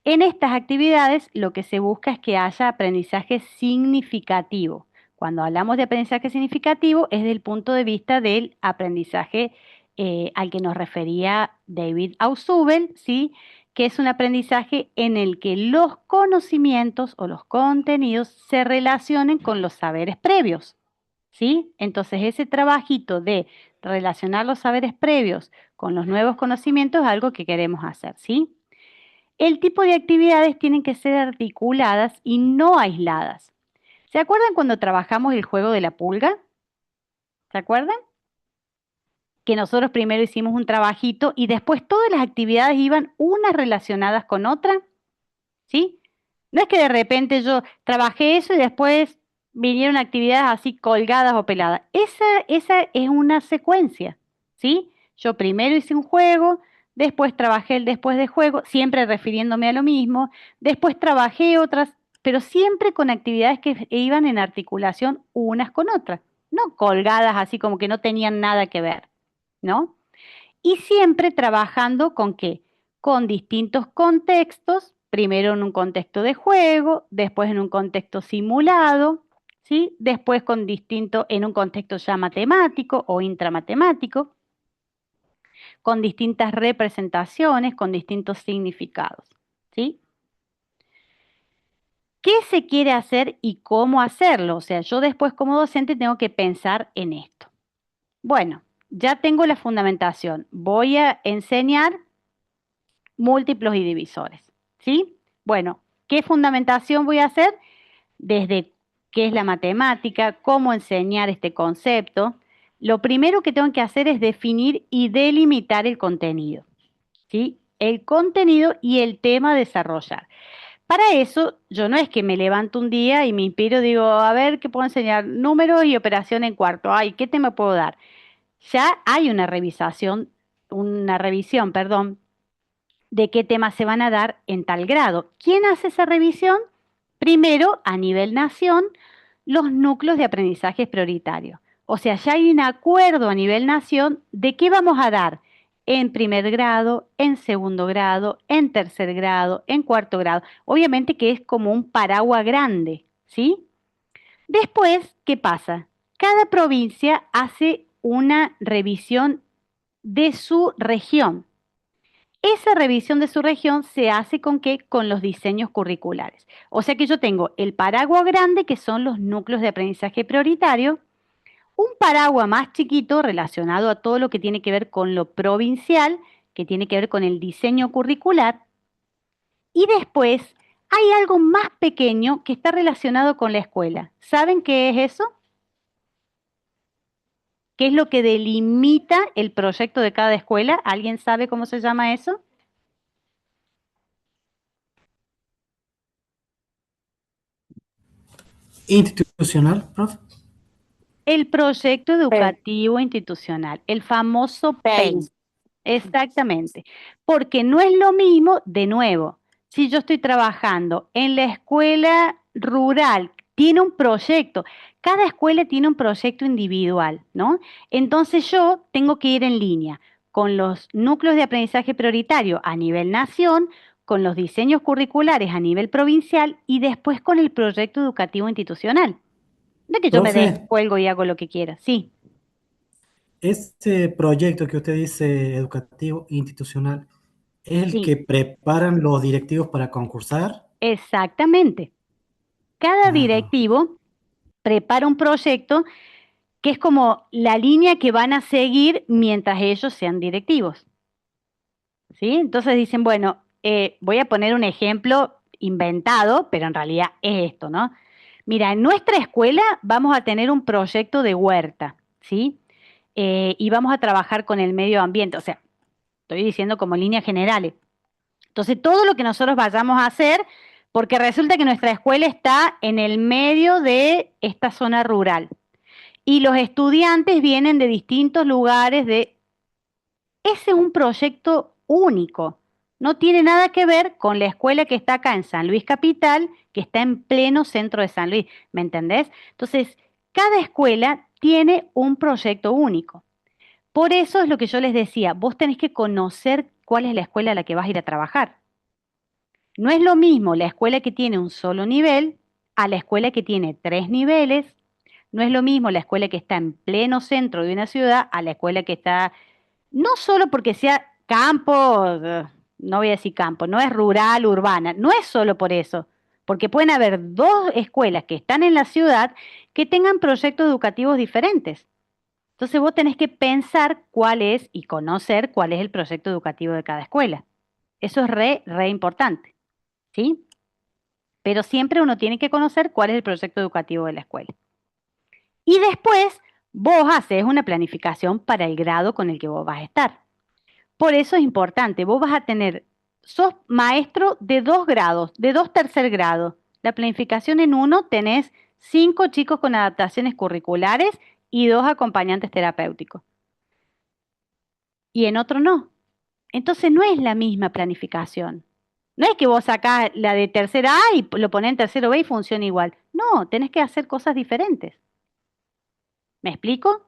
En estas actividades lo que se busca es que haya aprendizaje significativo. Cuando hablamos de aprendizaje significativo es desde el punto de vista del aprendizaje al que nos refería David Ausubel, ¿sí? Que es un aprendizaje en el que los conocimientos o los contenidos se relacionen con los saberes previos, ¿sí? Entonces ese trabajito de relacionar los saberes previos con los nuevos conocimientos es algo que queremos hacer, ¿sí? El tipo de actividades tienen que ser articuladas y no aisladas. ¿Se acuerdan cuando trabajamos el juego de la pulga? ¿Se acuerdan? Que nosotros primero hicimos un trabajito y después todas las actividades iban unas relacionadas con otras, ¿sí? No es que de repente yo trabajé eso y después vinieron actividades así colgadas o peladas. Esa es una secuencia, ¿sí? Yo primero hice un juego, después trabajé el después de juego, siempre refiriéndome a lo mismo, después trabajé otras, pero siempre con actividades que iban en articulación unas con otras, no colgadas así como que no tenían nada que ver, ¿no? Y siempre trabajando con qué? Con distintos contextos, primero en un contexto de juego, después en un contexto simulado, ¿sí? Después en un contexto ya matemático o intramatemático, con distintas representaciones, con distintos significados, ¿sí? ¿Qué se quiere hacer y cómo hacerlo? O sea, yo después como docente tengo que pensar en esto. Bueno, ya tengo la fundamentación. Voy a enseñar múltiplos y divisores, ¿sí? Bueno, ¿qué fundamentación voy a hacer? Desde qué es la matemática, cómo enseñar este concepto. Lo primero que tengo que hacer es definir y delimitar el contenido, ¿sí? El contenido y el tema a desarrollar. Para eso, yo no es que me levanto un día y me inspiro, digo, a ver qué puedo enseñar, números y operación en cuarto. Ay, ¿qué tema puedo dar? Ya hay una revisión, perdón, de qué temas se van a dar en tal grado. ¿Quién hace esa revisión? Primero, a nivel nación, los núcleos de aprendizaje prioritario. O sea, ya hay un acuerdo a nivel nación de qué vamos a dar en primer grado, en segundo grado, en tercer grado, en cuarto grado. Obviamente que es como un paraguas grande, ¿sí? Después, ¿qué pasa? Cada provincia hace una revisión de su región. Esa revisión de su región se hace con qué? Con los diseños curriculares. O sea que yo tengo el paraguas grande, que son los núcleos de aprendizaje prioritario, un paraguas más chiquito relacionado a todo lo que tiene que ver con lo provincial, que tiene que ver con el diseño curricular, y después hay algo más pequeño que está relacionado con la escuela. ¿Saben qué es eso? ¿Qué es lo que delimita el proyecto de cada escuela? ¿Alguien sabe cómo se llama eso? Institucional, profe. El proyecto educativo institucional, el famoso PEI. Exactamente, porque no es lo mismo, de nuevo, si yo estoy trabajando en la escuela rural, tiene un proyecto, cada escuela tiene un proyecto individual, ¿no? Entonces yo tengo que ir en línea con los núcleos de aprendizaje prioritario a nivel nación, con los diseños curriculares a nivel provincial y después con el proyecto educativo institucional. No es que yo me Profe, descuelgo y hago lo que quiera, sí. este proyecto que usted dice educativo institucional es el Sí, que preparan los directivos para concursar. exactamente. Cada Ah, directivo prepara un proyecto que es como la línea que van a seguir mientras ellos sean directivos, ¿sí? Entonces dicen, bueno, voy a poner un ejemplo inventado, pero en realidad es esto, ¿no? Mira, en nuestra escuela vamos a tener un proyecto de huerta, ¿sí? Y vamos a trabajar con el medio ambiente, o sea, estoy diciendo como líneas generales. Entonces, todo lo que nosotros vayamos a hacer, porque resulta que nuestra escuela está en el medio de esta zona rural y los estudiantes vienen de distintos lugares de... Ese es un proyecto único. No tiene nada que ver con la escuela que está acá en San Luis Capital, que está en pleno centro de San Luis. ¿Me entendés? Entonces, cada escuela tiene un proyecto único. Por eso es lo que yo les decía, vos tenés que conocer cuál es la escuela a la que vas a ir a trabajar. No es lo mismo la escuela que tiene un solo nivel a la escuela que tiene 3 niveles. No es lo mismo la escuela que está en pleno centro de una ciudad a la escuela que está, no solo porque sea campo, no voy a decir campo, no es rural, urbana, no es solo por eso, porque pueden haber dos escuelas que están en la ciudad que tengan proyectos educativos diferentes. Entonces vos tenés que pensar cuál es y conocer cuál es el proyecto educativo de cada escuela. Eso es re importante, ¿sí? Pero siempre uno tiene que conocer cuál es el proyecto educativo de la escuela. Y después vos haces una planificación para el grado con el que vos vas a estar. Por eso es importante, vos vas a tener, sos maestro de 2 grados, de 2 tercer grados. La planificación en uno tenés 5 chicos con adaptaciones curriculares y 2 acompañantes terapéuticos. Y en otro no. Entonces no es la misma planificación. No es que vos sacás la de tercera A y lo ponés en tercero B y funciona igual. No, tenés que hacer cosas diferentes. ¿Me explico?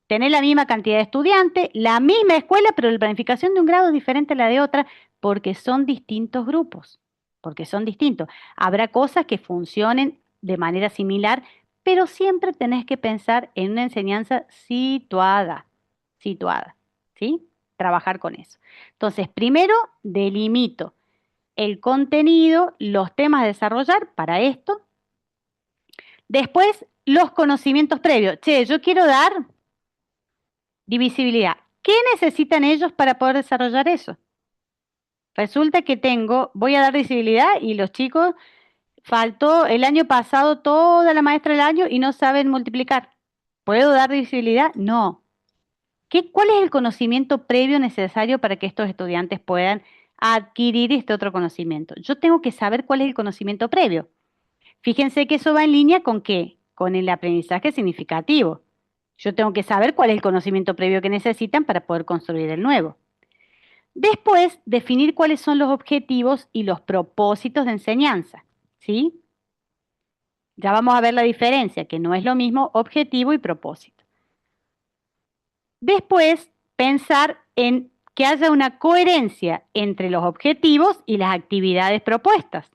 Tenés la misma cantidad de estudiantes, la misma escuela, pero la planificación de un grado es diferente a la de otra porque son distintos grupos, porque son distintos. Habrá cosas que funcionen de manera similar, pero siempre tenés que pensar en una enseñanza situada, ¿sí? Trabajar con eso. Entonces, primero delimito el contenido, los temas a desarrollar para esto. Después, los conocimientos previos. Che, yo quiero dar divisibilidad. ¿Qué necesitan ellos para poder desarrollar eso? Resulta que voy a dar divisibilidad y los chicos, faltó el año pasado toda la maestra del año y no saben multiplicar. ¿Puedo dar divisibilidad? No. ¿Cuál es el conocimiento previo necesario para que estos estudiantes puedan adquirir este otro conocimiento? Yo tengo que saber cuál es el conocimiento previo. Fíjense que eso va en línea con ¿qué? Con el aprendizaje significativo. Yo tengo que saber cuál es el conocimiento previo que necesitan para poder construir el nuevo. Después, definir cuáles son los objetivos y los propósitos de enseñanza, ¿sí? Ya vamos a ver la diferencia, que no es lo mismo objetivo y propósito. Después, pensar en que haya una coherencia entre los objetivos y las actividades propuestas.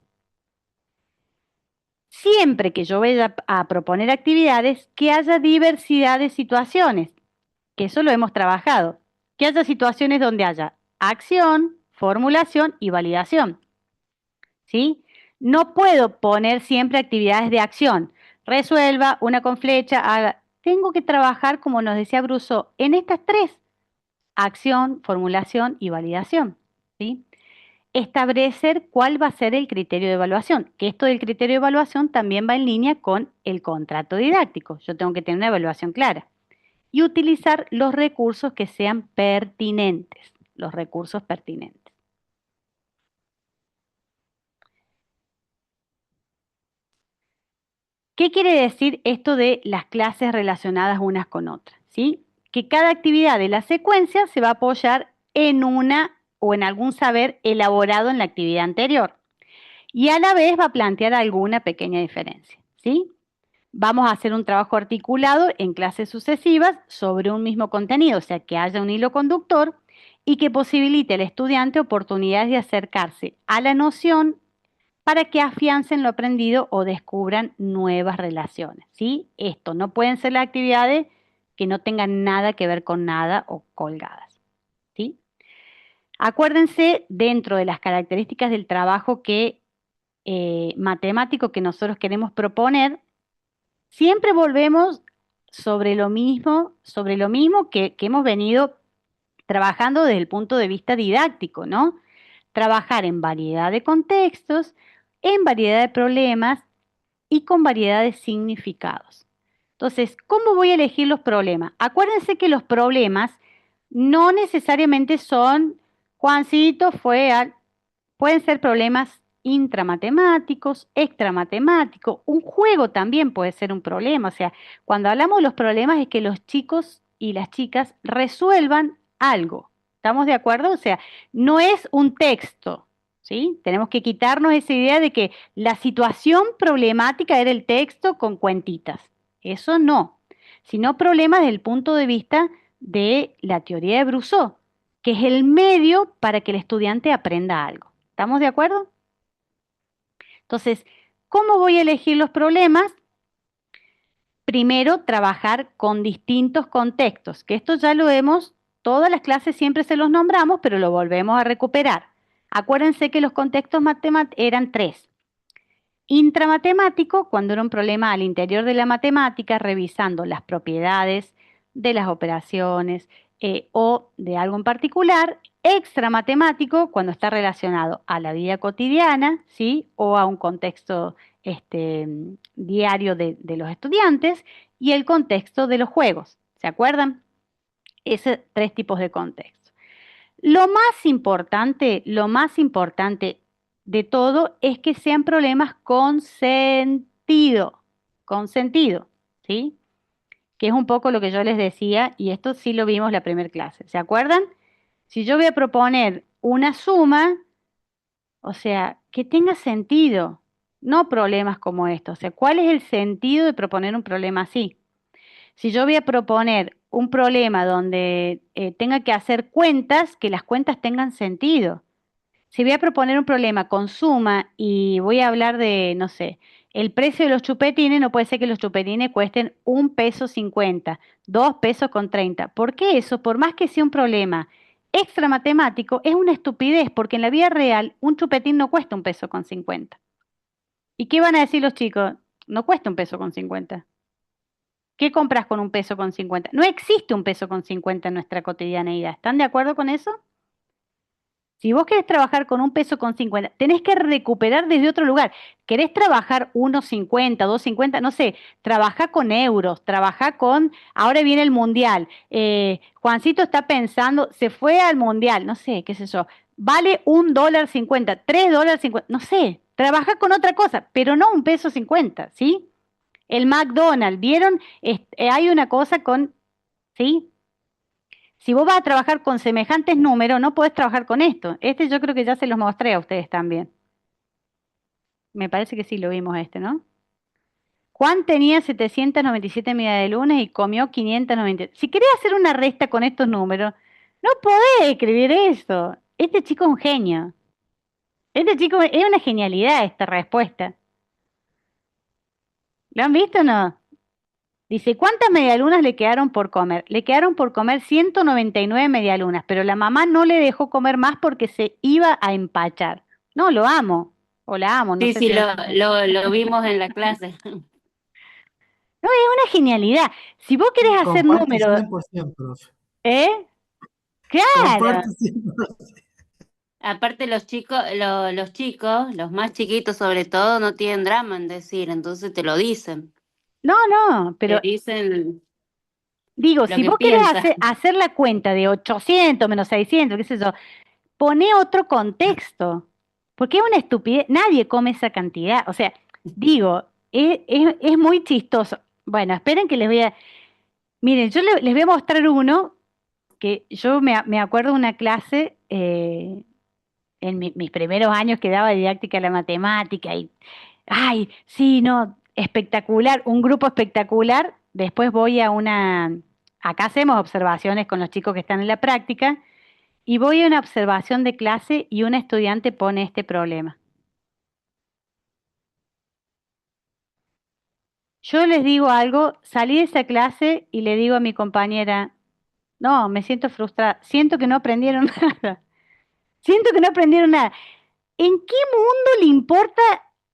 Siempre que yo vaya a proponer actividades, que haya diversidad de situaciones, que eso lo hemos trabajado, que haya situaciones donde haya acción, formulación y validación, ¿sí? No puedo poner siempre actividades de acción, resuelva una con flecha, haga. Tengo que trabajar, como nos decía Brousseau, en estas tres: acción, formulación y validación, ¿sí? Establecer cuál va a ser el criterio de evaluación, que esto del criterio de evaluación también va en línea con el contrato didáctico. Yo tengo que tener una evaluación clara. Y utilizar los recursos que sean pertinentes, los recursos pertinentes. ¿Qué quiere decir esto de las clases relacionadas unas con otras? ¿Sí? Que cada actividad de la secuencia se va a apoyar en una o en algún saber elaborado en la actividad anterior. Y a la vez va a plantear alguna pequeña diferencia, ¿sí? Vamos a hacer un trabajo articulado en clases sucesivas sobre un mismo contenido, o sea, que haya un hilo conductor y que posibilite al estudiante oportunidades de acercarse a la noción para que afiancen lo aprendido o descubran nuevas relaciones, ¿sí? Esto no pueden ser las actividades que no tengan nada que ver con nada o colgadas, ¿sí? Acuérdense, dentro de las características del trabajo matemático que nosotros queremos proponer, siempre volvemos sobre lo mismo que hemos venido trabajando desde el punto de vista didáctico, ¿no? Trabajar en variedad de contextos, en variedad de problemas y con variedad de significados. Entonces, ¿cómo voy a elegir los problemas? Acuérdense que los problemas no necesariamente son, Juancito pueden ser problemas intramatemáticos, extramatemáticos, un juego también puede ser un problema. O sea, cuando hablamos de los problemas es que los chicos y las chicas resuelvan algo. ¿Estamos de acuerdo? O sea, no es un texto, ¿sí? Tenemos que quitarnos esa idea de que la situación problemática era el texto con cuentitas. Eso no, sino problemas desde el punto de vista de la teoría de Brousseau, que es el medio para que el estudiante aprenda algo. ¿Estamos de acuerdo? Entonces, ¿cómo voy a elegir los problemas? Primero, trabajar con distintos contextos, que esto ya lo vemos, todas las clases siempre se los nombramos, pero lo volvemos a recuperar. Acuérdense que los contextos eran tres. Intramatemático, cuando era un problema al interior de la matemática, revisando las propiedades de las operaciones o de algo en particular. Extramatemático, cuando está relacionado a la vida cotidiana, ¿sí? O a un contexto diario de los estudiantes, y el contexto de los juegos. ¿Se acuerdan? Esos tres tipos de contexto. Lo más importante de todo es que sean problemas con sentido, ¿sí? Que es un poco lo que yo les decía, y esto sí lo vimos la primera clase. ¿Se acuerdan? Si yo voy a proponer una suma, o sea, que tenga sentido, no problemas como estos. O sea, ¿cuál es el sentido de proponer un problema así? Si yo voy a proponer un problema donde tenga que hacer cuentas, que las cuentas tengan sentido. Si voy a proponer un problema con suma y voy a hablar de, no sé, el precio de los chupetines, no puede ser que los chupetines cuesten 1,50 peso, 2,30 pesos. ¿Por qué eso? Por más que sea un problema extra matemático es una estupidez, porque en la vida real un chupetín no cuesta 1,50 pesos. ¿Y qué van a decir los chicos? No cuesta 1,50 pesos. ¿Qué compras con 1,50 pesos? No existe 1,50 pesos en nuestra cotidianeidad. ¿Están de acuerdo con eso? Si vos querés trabajar con 1,50 pesos, tenés que recuperar desde otro lugar. ¿Querés trabajar 1,50, 2,50? No sé, trabajá con euros, trabajá con, ahora viene el mundial. Juancito está pensando, se fue al mundial, no sé, qué sé yo. Vale $1.50, $3.50, no sé, trabajá con otra cosa, pero no 1,50 pesos, ¿sí? El McDonald's, ¿vieron? Hay una cosa con, ¿sí? Si vos vas a trabajar con semejantes números, no podés trabajar con esto. Yo creo que ya se los mostré a ustedes también. Me parece que sí lo vimos ¿no? Juan tenía 797 medialunas y comió 590. Si querés hacer una resta con estos números, no podés escribir eso. Este chico es un genio. Este chico es una genialidad esta respuesta. ¿Lo han visto o no? Dice, ¿cuántas medialunas le quedaron por comer? Le quedaron por comer 199 medialunas, pero la mamá no le dejó comer más porque se iba a empachar. No, lo amo, o la amo, no Sí, sé sí, si lo vimos en la clase. No, es una genialidad. Si vos querés hacer Comparto números, 100%, profe. ¿eh? Claro. Comparto 100%. Aparte los chicos, los más chiquitos sobre todo, no tienen drama en decir, entonces te lo dicen. No, no, Te pero dicen digo, lo si que vos querés piensan. hacer la cuenta de 800 menos 600, qué sé yo, poné otro contexto, porque es una estupidez, nadie come esa cantidad, o sea, digo, es muy chistoso. Bueno, esperen que miren, yo les voy a mostrar uno que yo me acuerdo de una clase en mis primeros años que daba didáctica de la matemática y, ay, sí, no, espectacular, un grupo espectacular, después acá hacemos observaciones con los chicos que están en la práctica, y voy a una observación de clase y un estudiante pone este problema. Yo les digo algo, salí de esa clase y le digo a mi compañera, no, me siento frustrada, siento que no aprendieron nada, siento que no aprendieron nada. ¿En qué mundo le importa?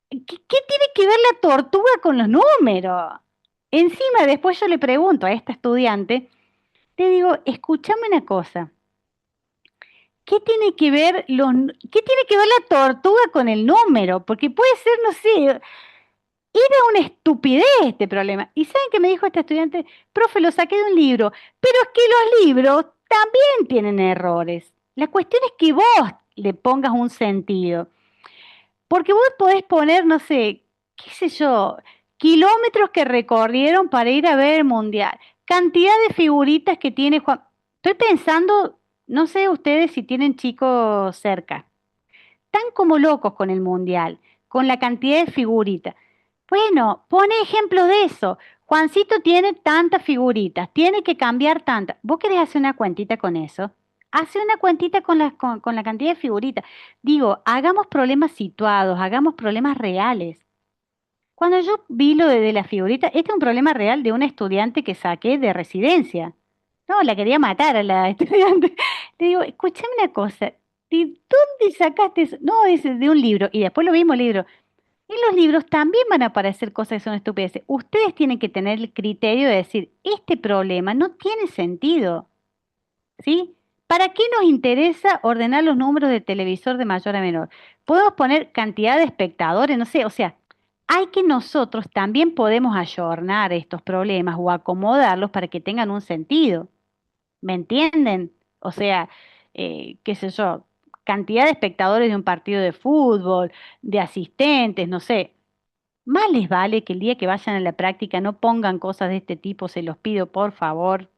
¿Qué tiene que ver la tortuga con los números? Encima, después yo le pregunto a esta estudiante, le digo, escúchame una cosa, ¿qué tiene que ver la tortuga con el número? Porque puede ser, no sé, era una estupidez este problema. ¿Y saben qué me dijo esta estudiante? Profe, lo saqué de un libro, pero es que los libros también tienen errores. La cuestión es que vos le pongas un sentido. Porque vos podés poner, no sé, qué sé yo, kilómetros que recorrieron para ir a ver el mundial, cantidad de figuritas que tiene Juan. Estoy pensando, no sé ustedes si tienen chicos cerca, están como locos con el mundial, con la cantidad de figuritas. Bueno, pone ejemplo de eso. Juancito tiene tantas figuritas, tiene que cambiar tantas. ¿Vos querés hacer una cuentita con eso? Hace una cuentita con la cantidad de figuritas. Digo, hagamos problemas situados, hagamos problemas reales. Cuando yo vi lo de las figuritas, este es un problema real de una estudiante que saqué de residencia. No, la quería matar a la estudiante. Le digo, escúchame una cosa, ¿de dónde sacaste eso? No, es de un libro. Y después lo vimos el libro. En los libros también van a aparecer cosas que son estupideces. Ustedes tienen que tener el criterio de decir, este problema no tiene sentido, ¿sí? ¿Para qué nos interesa ordenar los números de televisor de mayor a menor? Podemos poner cantidad de espectadores, no sé, o sea, hay que nosotros también podemos ayornar estos problemas o acomodarlos para que tengan un sentido. ¿Me entienden? O sea, qué sé yo, cantidad de espectadores de un partido de fútbol, de asistentes, no sé. Más les vale que el día que vayan a la práctica no pongan cosas de este tipo, se los pido por favor.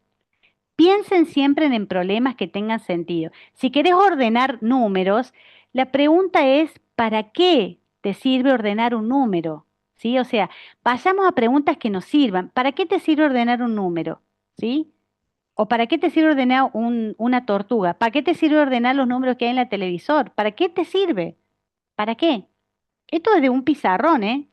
Piensen siempre en problemas que tengan sentido. Si querés ordenar números, la pregunta es, ¿para qué te sirve ordenar un número? ¿Sí? O sea, vayamos a preguntas que nos sirvan. ¿Para qué te sirve ordenar un número? ¿Sí? ¿O para qué te sirve ordenar una tortuga? ¿Para qué te sirve ordenar los números que hay en la televisor? ¿Para qué te sirve? ¿Para qué? Esto es de un pizarrón, ¿eh?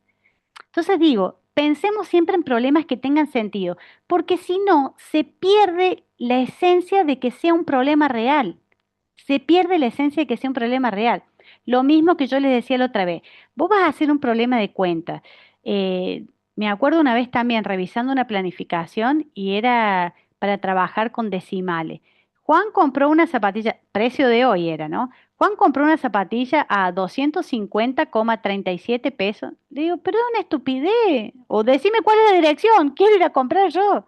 Entonces digo, pensemos siempre en problemas que tengan sentido, porque si no, se pierde la esencia de que sea un problema real. se pierde la esencia de que sea un problema real. Lo mismo que yo les decía la otra vez, vos vas a hacer un problema de cuenta. Eh, Me acuerdo una vez también revisando una planificación y era para trabajar con decimales. Juan compró una zapatilla, precio de hoy era, ¿no? Juan compró una zapatilla a 250,37 pesos. Le digo, pero es una estupidez. O decime cuál es la dirección, quiero ir a comprar yo.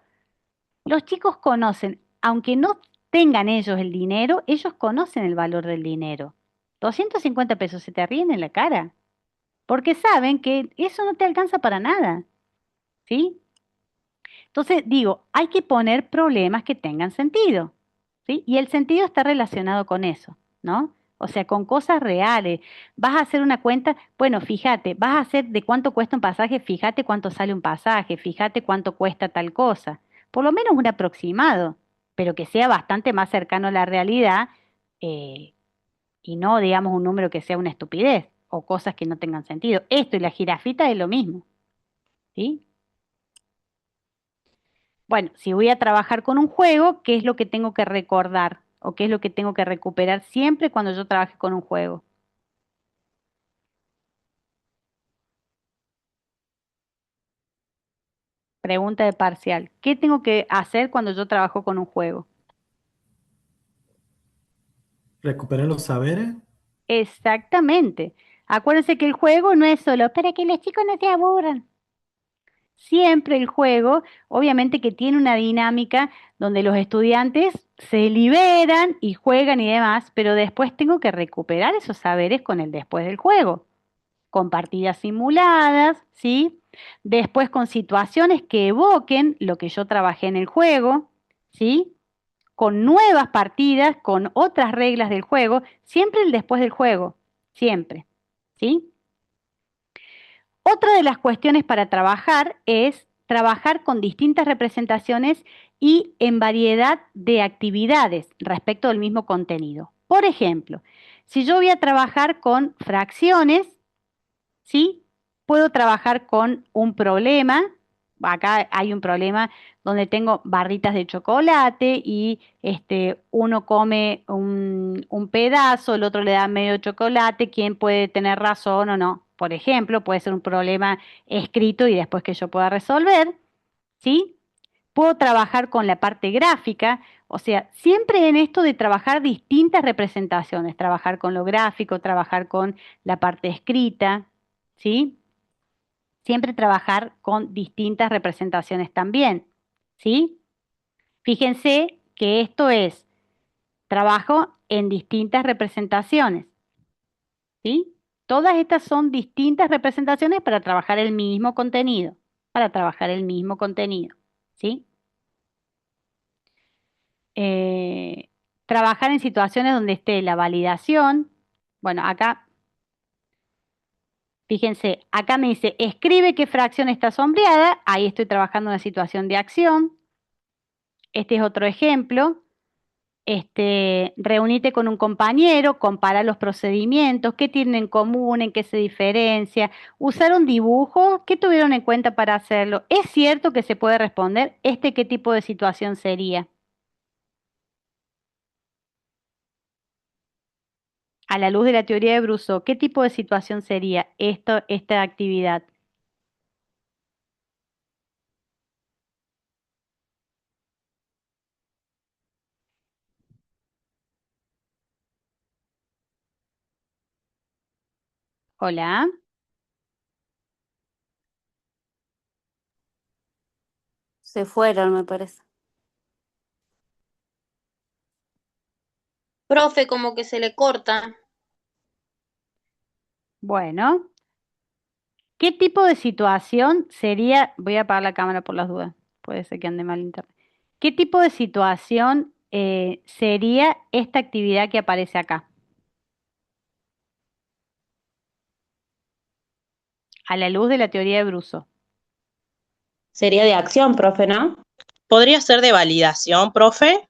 Los chicos conocen, aunque no tengan ellos el dinero, ellos conocen el valor del dinero. 250 pesos se te ríen en la cara, porque saben que eso no te alcanza para nada, ¿sí? Entonces, digo, hay que poner problemas que tengan sentido, ¿sí? Y el sentido está relacionado con eso, ¿no? O sea, con cosas reales. Vas a hacer una cuenta, bueno, fíjate, vas a hacer de cuánto cuesta un pasaje, fíjate cuánto sale un pasaje, fíjate cuánto cuesta tal cosa. Por lo menos un aproximado, pero que sea bastante más cercano a la realidad eh, y no, digamos, un número que sea una estupidez o cosas que no tengan sentido. Esto y la jirafita es lo mismo, ¿sí? Bueno, si voy a trabajar con un juego, ¿qué es lo que tengo que recordar? ¿O qué es lo que tengo que recuperar siempre cuando yo trabaje con un juego? Pregunta de parcial. ¿Qué tengo que hacer cuando yo trabajo con un juego? Recuperar los saberes. Exactamente. Acuérdense que el juego no es solo para que los chicos no se aburran. Siempre el juego, obviamente que tiene una dinámica donde los estudiantes se liberan y juegan y demás, pero después tengo que recuperar esos saberes con el después del juego, con partidas simuladas, ¿sí? Después con situaciones que evoquen lo que yo trabajé en el juego, ¿sí? Con nuevas partidas, con otras reglas del juego, siempre el después del juego, siempre, ¿sí? Otra de las cuestiones para trabajar es trabajar con distintas representaciones y en variedad de actividades respecto del mismo contenido. Por ejemplo, si yo voy a trabajar con fracciones, ¿sí? Puedo trabajar con un problema. Acá hay un problema donde tengo barritas de chocolate y uno come un pedazo, el otro le da medio chocolate, ¿quién puede tener razón o no? Por ejemplo, puede ser un problema escrito y después que yo pueda resolver, ¿sí? Puedo trabajar con la parte gráfica, o sea, siempre en esto de trabajar distintas representaciones, trabajar con lo gráfico, trabajar con la parte escrita, ¿sí? Siempre trabajar con distintas representaciones también, ¿sí? Fíjense que esto es trabajo en distintas representaciones, ¿sí? Todas estas son distintas representaciones para trabajar el mismo contenido, para trabajar el mismo contenido, ¿sí? Eh, Trabajar en situaciones donde esté la validación. Bueno, acá, fíjense, acá me dice, escribe qué fracción está sombreada. Ahí estoy trabajando en una situación de acción. Este es otro ejemplo. Reunite con un compañero, compara los procedimientos, qué tienen en común, en qué se diferencia, usaron dibujo, qué tuvieron en cuenta para hacerlo. ¿Es cierto que se puede responder? ¿Qué tipo de situación sería? A la luz de la teoría de Brousseau, ¿qué tipo de situación sería esta actividad? Hola. Se fueron, me parece. Profe, como que se le corta. Bueno, ¿qué tipo de situación sería? Voy a apagar la cámara por las dudas. Puede ser que ande mal internet. ¿Qué tipo de situación sería esta actividad que aparece acá? A la luz de la teoría de Brousseau. Sería de acción, profe, ¿no? ¿Podría ser de validación, profe?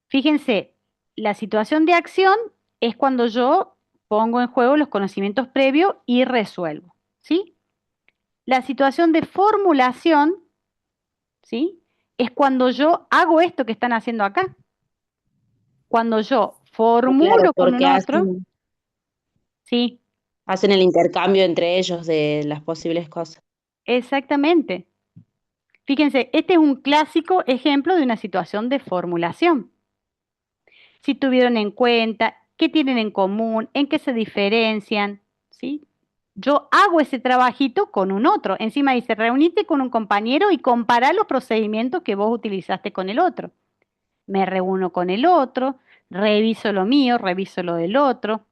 Fíjense, la situación de acción es cuando yo pongo en juego los conocimientos previos y resuelvo, ¿sí? La situación de formulación, ¿sí? Es cuando yo hago esto que están haciendo acá. Cuando yo Claro, formulo con un porque otro, sí, hacen el intercambio entre ellos de las posibles cosas. exactamente. Fíjense, este es un clásico ejemplo de una situación de formulación. Si tuvieron en cuenta, qué tienen en común, en qué se diferencian, ¿sí? Yo hago ese trabajito con un otro. Encima dice, reunite con un compañero y compara los procedimientos que vos utilizaste con el otro. Me reúno con el otro, reviso lo mío, reviso lo del otro.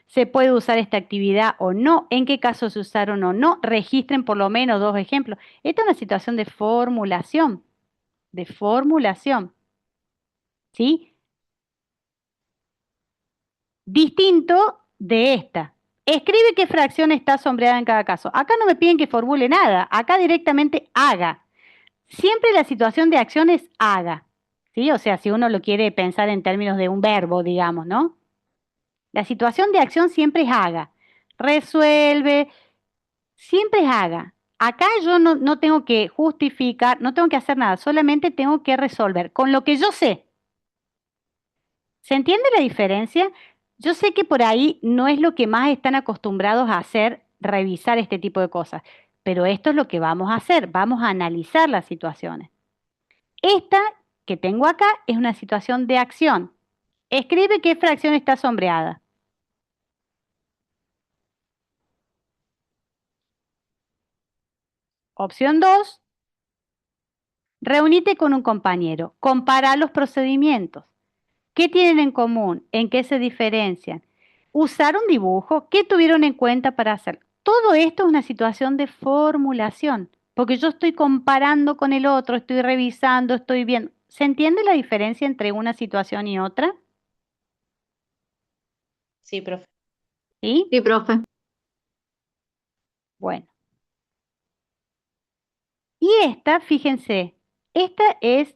¿Se puede usar esta actividad o no? ¿En qué casos se usaron o no? Registren por lo menos 2 ejemplos. Esta es una situación de formulación, ¿sí? Distinto de esta. Escribe qué fracción está sombreada en cada caso. Acá no me piden que formule nada, acá directamente haga. Siempre la situación de acción es haga, ¿sí? O sea, si uno lo quiere pensar en términos de un verbo, digamos, ¿no? La situación de acción siempre es haga. Resuelve, siempre es haga. Acá yo no tengo que justificar, no tengo que hacer nada, solamente tengo que resolver con lo que yo sé. ¿Se entiende la diferencia? Yo sé que por ahí no es lo que más están acostumbrados a hacer, revisar este tipo de cosas, pero esto es lo que vamos a hacer, vamos a analizar las situaciones. Esta que tengo acá es una situación de acción. Escribe qué fracción está sombreada. Opción 2, reunite con un compañero, compara los procedimientos. ¿Qué tienen en común? ¿En qué se diferencian? ¿Usar un dibujo? ¿Qué tuvieron en cuenta para hacer? Todo esto es una situación de formulación, porque yo estoy comparando con el otro, estoy revisando, estoy viendo. ¿Se entiende la diferencia entre una situación y otra? Sí, profe. ¿Sí? Sí, profe. Bueno. Y esta, fíjense, esta es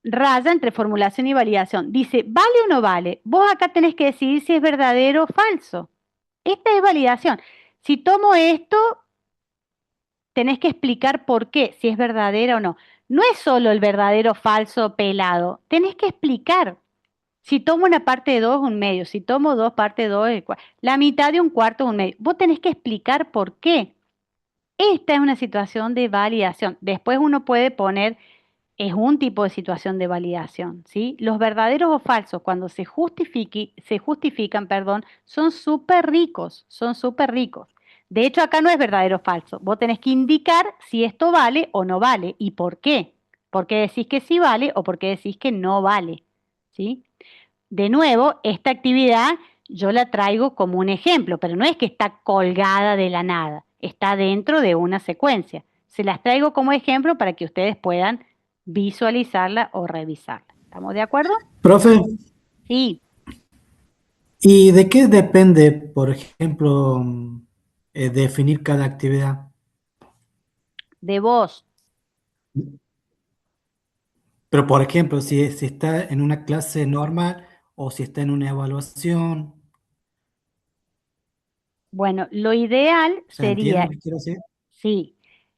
raya entre formulación y validación. Dice, ¿vale o no vale? Vos acá tenés que decidir si es verdadero o falso. Esta es validación. Si tomo esto, tenés que explicar por qué, si es verdadera o no. No es solo el verdadero, falso, pelado. Tenés que explicar. Si tomo una parte de 2, un medio. Si tomo 2 parte de 2, la mitad de un cuarto, un medio. Vos tenés que explicar por qué. Esta es una situación de validación. Después uno puede poner, es un tipo de situación de validación, ¿sí? Los verdaderos o falsos, cuando se justifican, perdón, son súper ricos, son súper ricos. De hecho, acá no es verdadero o falso. Vos tenés que indicar si esto vale o no vale y por qué. ¿Por qué decís que sí vale o por qué decís que no vale? ¿Sí? De nuevo, esta actividad yo la traigo como un ejemplo, pero no es que está colgada de la nada, está dentro de una secuencia. Se las traigo como ejemplo para que ustedes puedan visualizarla o revisarla. ¿Estamos de acuerdo? Profe, Sí, ¿y de qué depende, por ejemplo, definir cada actividad? de vos. Pero, por ejemplo, si está en una clase normal o si está en una evaluación, Bueno, lo ideal ¿se entiende sería, lo que quiero decir? sí,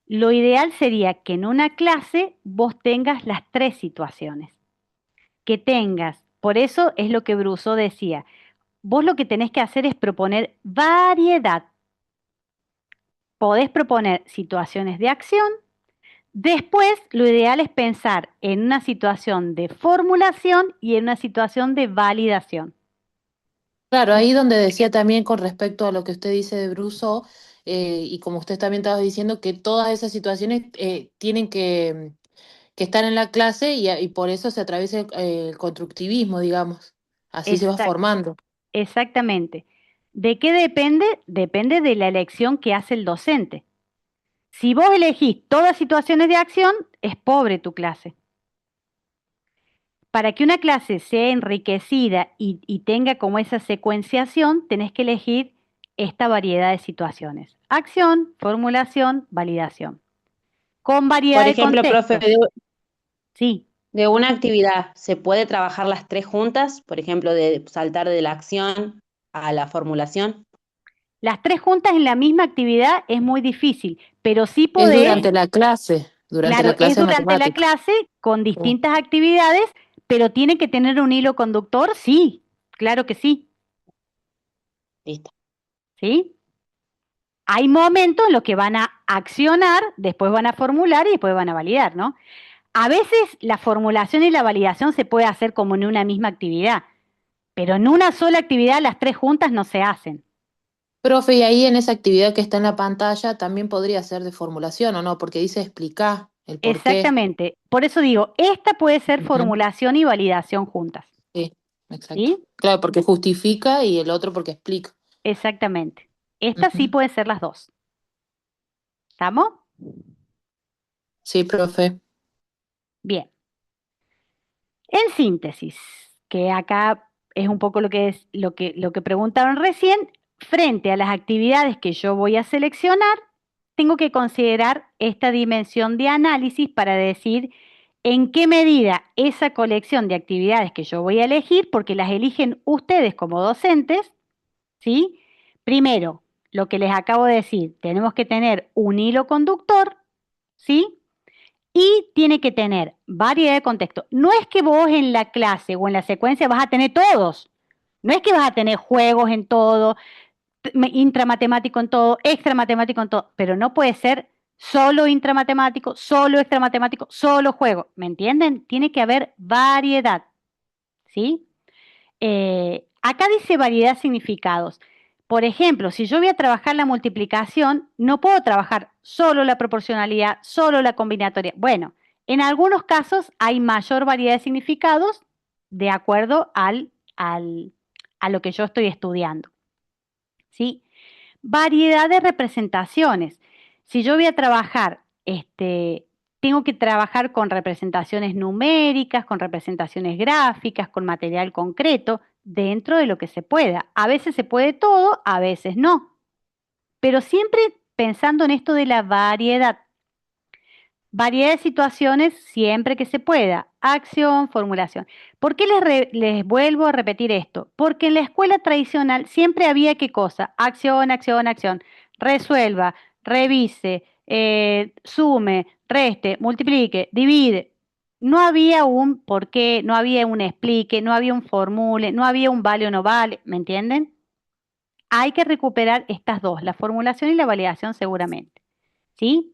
lo ideal sería que en una clase vos tengas las 3 situaciones, que tengas, por eso es lo que Bruso decía, vos lo que tenés que hacer es proponer variedad. Podés proponer situaciones de acción. Después, lo ideal es pensar en una situación de formulación y en una situación de validación. Claro, ahí donde decía también con respecto a lo que usted dice de Bruso, y como usted también estaba diciendo, que todas esas situaciones tienen que estar en la clase y por eso se atraviesa el constructivismo, digamos. Así se va Exact- formando. exactamente. ¿De qué depende? Depende de la elección que hace el docente. Si vos elegís todas situaciones de acción, es pobre tu clase. Para que una clase sea enriquecida y tenga como esa secuenciación, tenés que elegir esta variedad de situaciones. Acción, formulación, validación. Con variedad Por de ejemplo, profe, contextos. Sí, de una actividad, ¿se puede trabajar las tres juntas? Por ejemplo, de saltar de la acción a la formulación. las 3 juntas en la misma actividad es muy difícil, pero sí Es podés, durante la claro, clase es de durante la matemáticas. clase con Sí. distintas actividades, pero tiene que tener un hilo conductor, sí, claro que sí, Listo. ¿sí? Hay momentos en los que van a accionar, después van a formular y después van a validar, ¿no? A veces la formulación y la validación se puede hacer como en una misma actividad, pero en una sola actividad las tres juntas no se hacen. Profe, y ahí en esa actividad que está en la pantalla también podría ser de formulación, ¿o no? Porque dice explicar el por qué. Exactamente. Por eso digo, esta puede ser Ujú. formulación y validación juntas, Sí, exacto. ¿sí? Claro, porque justifica y el otro porque explica. Exactamente. Esta sí Ujú. puede ser las dos. ¿Estamos? Sí, profe. Bien. En síntesis, que acá es un poco lo que es lo que preguntaron recién, frente a las actividades que yo voy a seleccionar, tengo que considerar esta dimensión de análisis para decir en qué medida esa colección de actividades que yo voy a elegir, porque las eligen ustedes como docentes, ¿sí? Primero, lo que les acabo de decir, tenemos que tener un hilo conductor, ¿sí? Y tiene que tener variedad de contextos. No es que vos en la clase o en la secuencia vas a tener todos. No es que vas a tener juegos en todo, intramatemático en todo, extramatemático en todo, pero no puede ser solo intramatemático, solo extramatemático, solo juego. ¿Me entienden? Tiene que haber variedad, ¿sí? Acá dice variedad de significados. Por ejemplo, si yo voy a trabajar la multiplicación, no puedo trabajar solo la proporcionalidad, solo la combinatoria. Bueno, en algunos casos hay mayor variedad de significados de acuerdo a lo que yo estoy estudiando, ¿sí? Variedad de representaciones. Si yo voy a trabajar, tengo que trabajar con representaciones numéricas, con representaciones gráficas, con material concreto, dentro de lo que se pueda. A veces se puede todo, a veces no. Pero siempre pensando en esto de la variedad. Variedad de situaciones siempre que se pueda. Acción, formulación. ¿Por qué les vuelvo a repetir esto? Porque en la escuela tradicional siempre había qué cosa. Acción, acción, acción. Resuelva, revise, sume, reste, multiplique, divide. No había un por qué, no había un explique, no había un formule, no había un vale o no vale. ¿Me entienden? Hay que recuperar estas dos, la formulación y la validación seguramente. ¿Sí?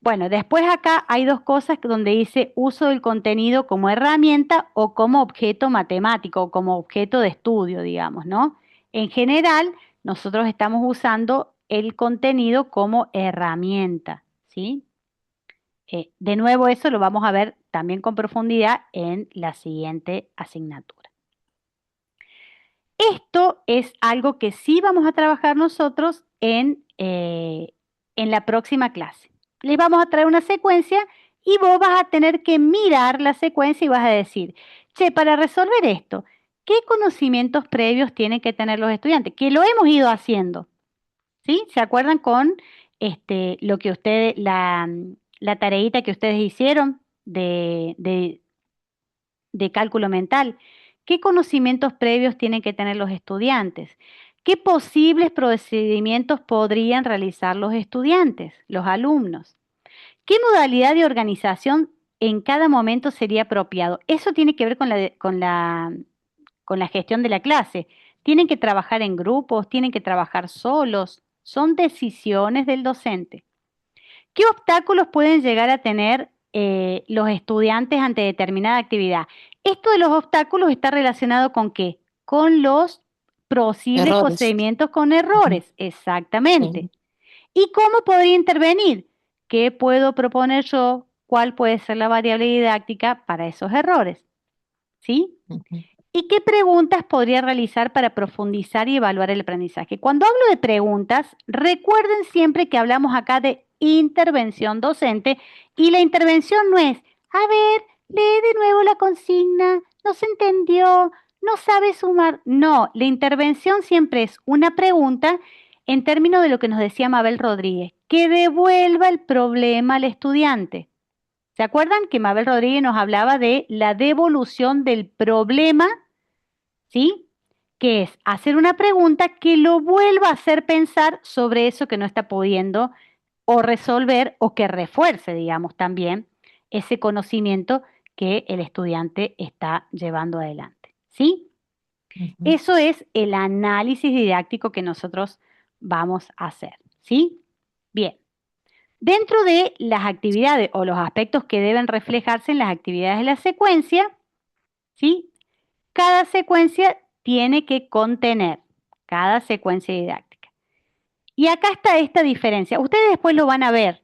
Bueno, después acá hay dos cosas donde dice uso del contenido como herramienta o como objeto matemático o como objeto de estudio, digamos, ¿no? En general, nosotros estamos usando el contenido como herramienta, ¿sí? De nuevo, eso lo vamos a ver también con profundidad en la siguiente asignatura. Esto es algo que sí vamos a trabajar nosotros en la próxima clase. Les vamos a traer una secuencia y vos vas a tener que mirar la secuencia y vas a decir, che, para resolver esto, ¿qué conocimientos previos tienen que tener los estudiantes? Que lo hemos ido haciendo, ¿sí? ¿Se acuerdan con lo que ustedes, la tareita que ustedes hicieron de cálculo mental? ¿Qué conocimientos previos tienen que tener los estudiantes? ¿Qué posibles procedimientos podrían realizar los estudiantes, los alumnos? ¿Qué modalidad de organización en cada momento sería apropiado? Eso tiene que ver con la gestión de la clase. Tienen que trabajar en grupos, tienen que trabajar solos. Son decisiones del docente. ¿Qué obstáculos pueden llegar a tener los estudiantes ante determinada actividad? Esto de los obstáculos está relacionado con ¿qué? Con los posibles Errores. procedimientos con Ujú. errores, exactamente. Sí. ¿Y cómo podría intervenir? ¿Qué puedo proponer yo? ¿Cuál puede ser la variable didáctica para esos errores? ¿Sí? Ujú. ¿Y qué preguntas podría realizar para profundizar y evaluar el aprendizaje? Cuando hablo de preguntas, recuerden siempre que hablamos acá de intervención docente y la intervención no es, a ver, lee de nuevo la consigna, no se entendió, no sabe sumar. No, la intervención siempre es una pregunta en términos de lo que nos decía Mabel Rodríguez, que devuelva el problema al estudiante. ¿Se acuerdan que Mabel Rodríguez nos hablaba de la devolución del problema? ¿Sí? Que es hacer una pregunta que lo vuelva a hacer pensar sobre eso que no está pudiendo o resolver o que refuerce, digamos, también ese conocimiento que el estudiante está llevando adelante, ¿sí? Ujú. Eso es el análisis didáctico que nosotros vamos a hacer, ¿sí? Bien. Dentro de las actividades o los aspectos que deben reflejarse en las actividades de la secuencia, ¿sí? Cada secuencia tiene que contener, cada secuencia didáctica. Y acá está esta diferencia. Ustedes después lo van a ver.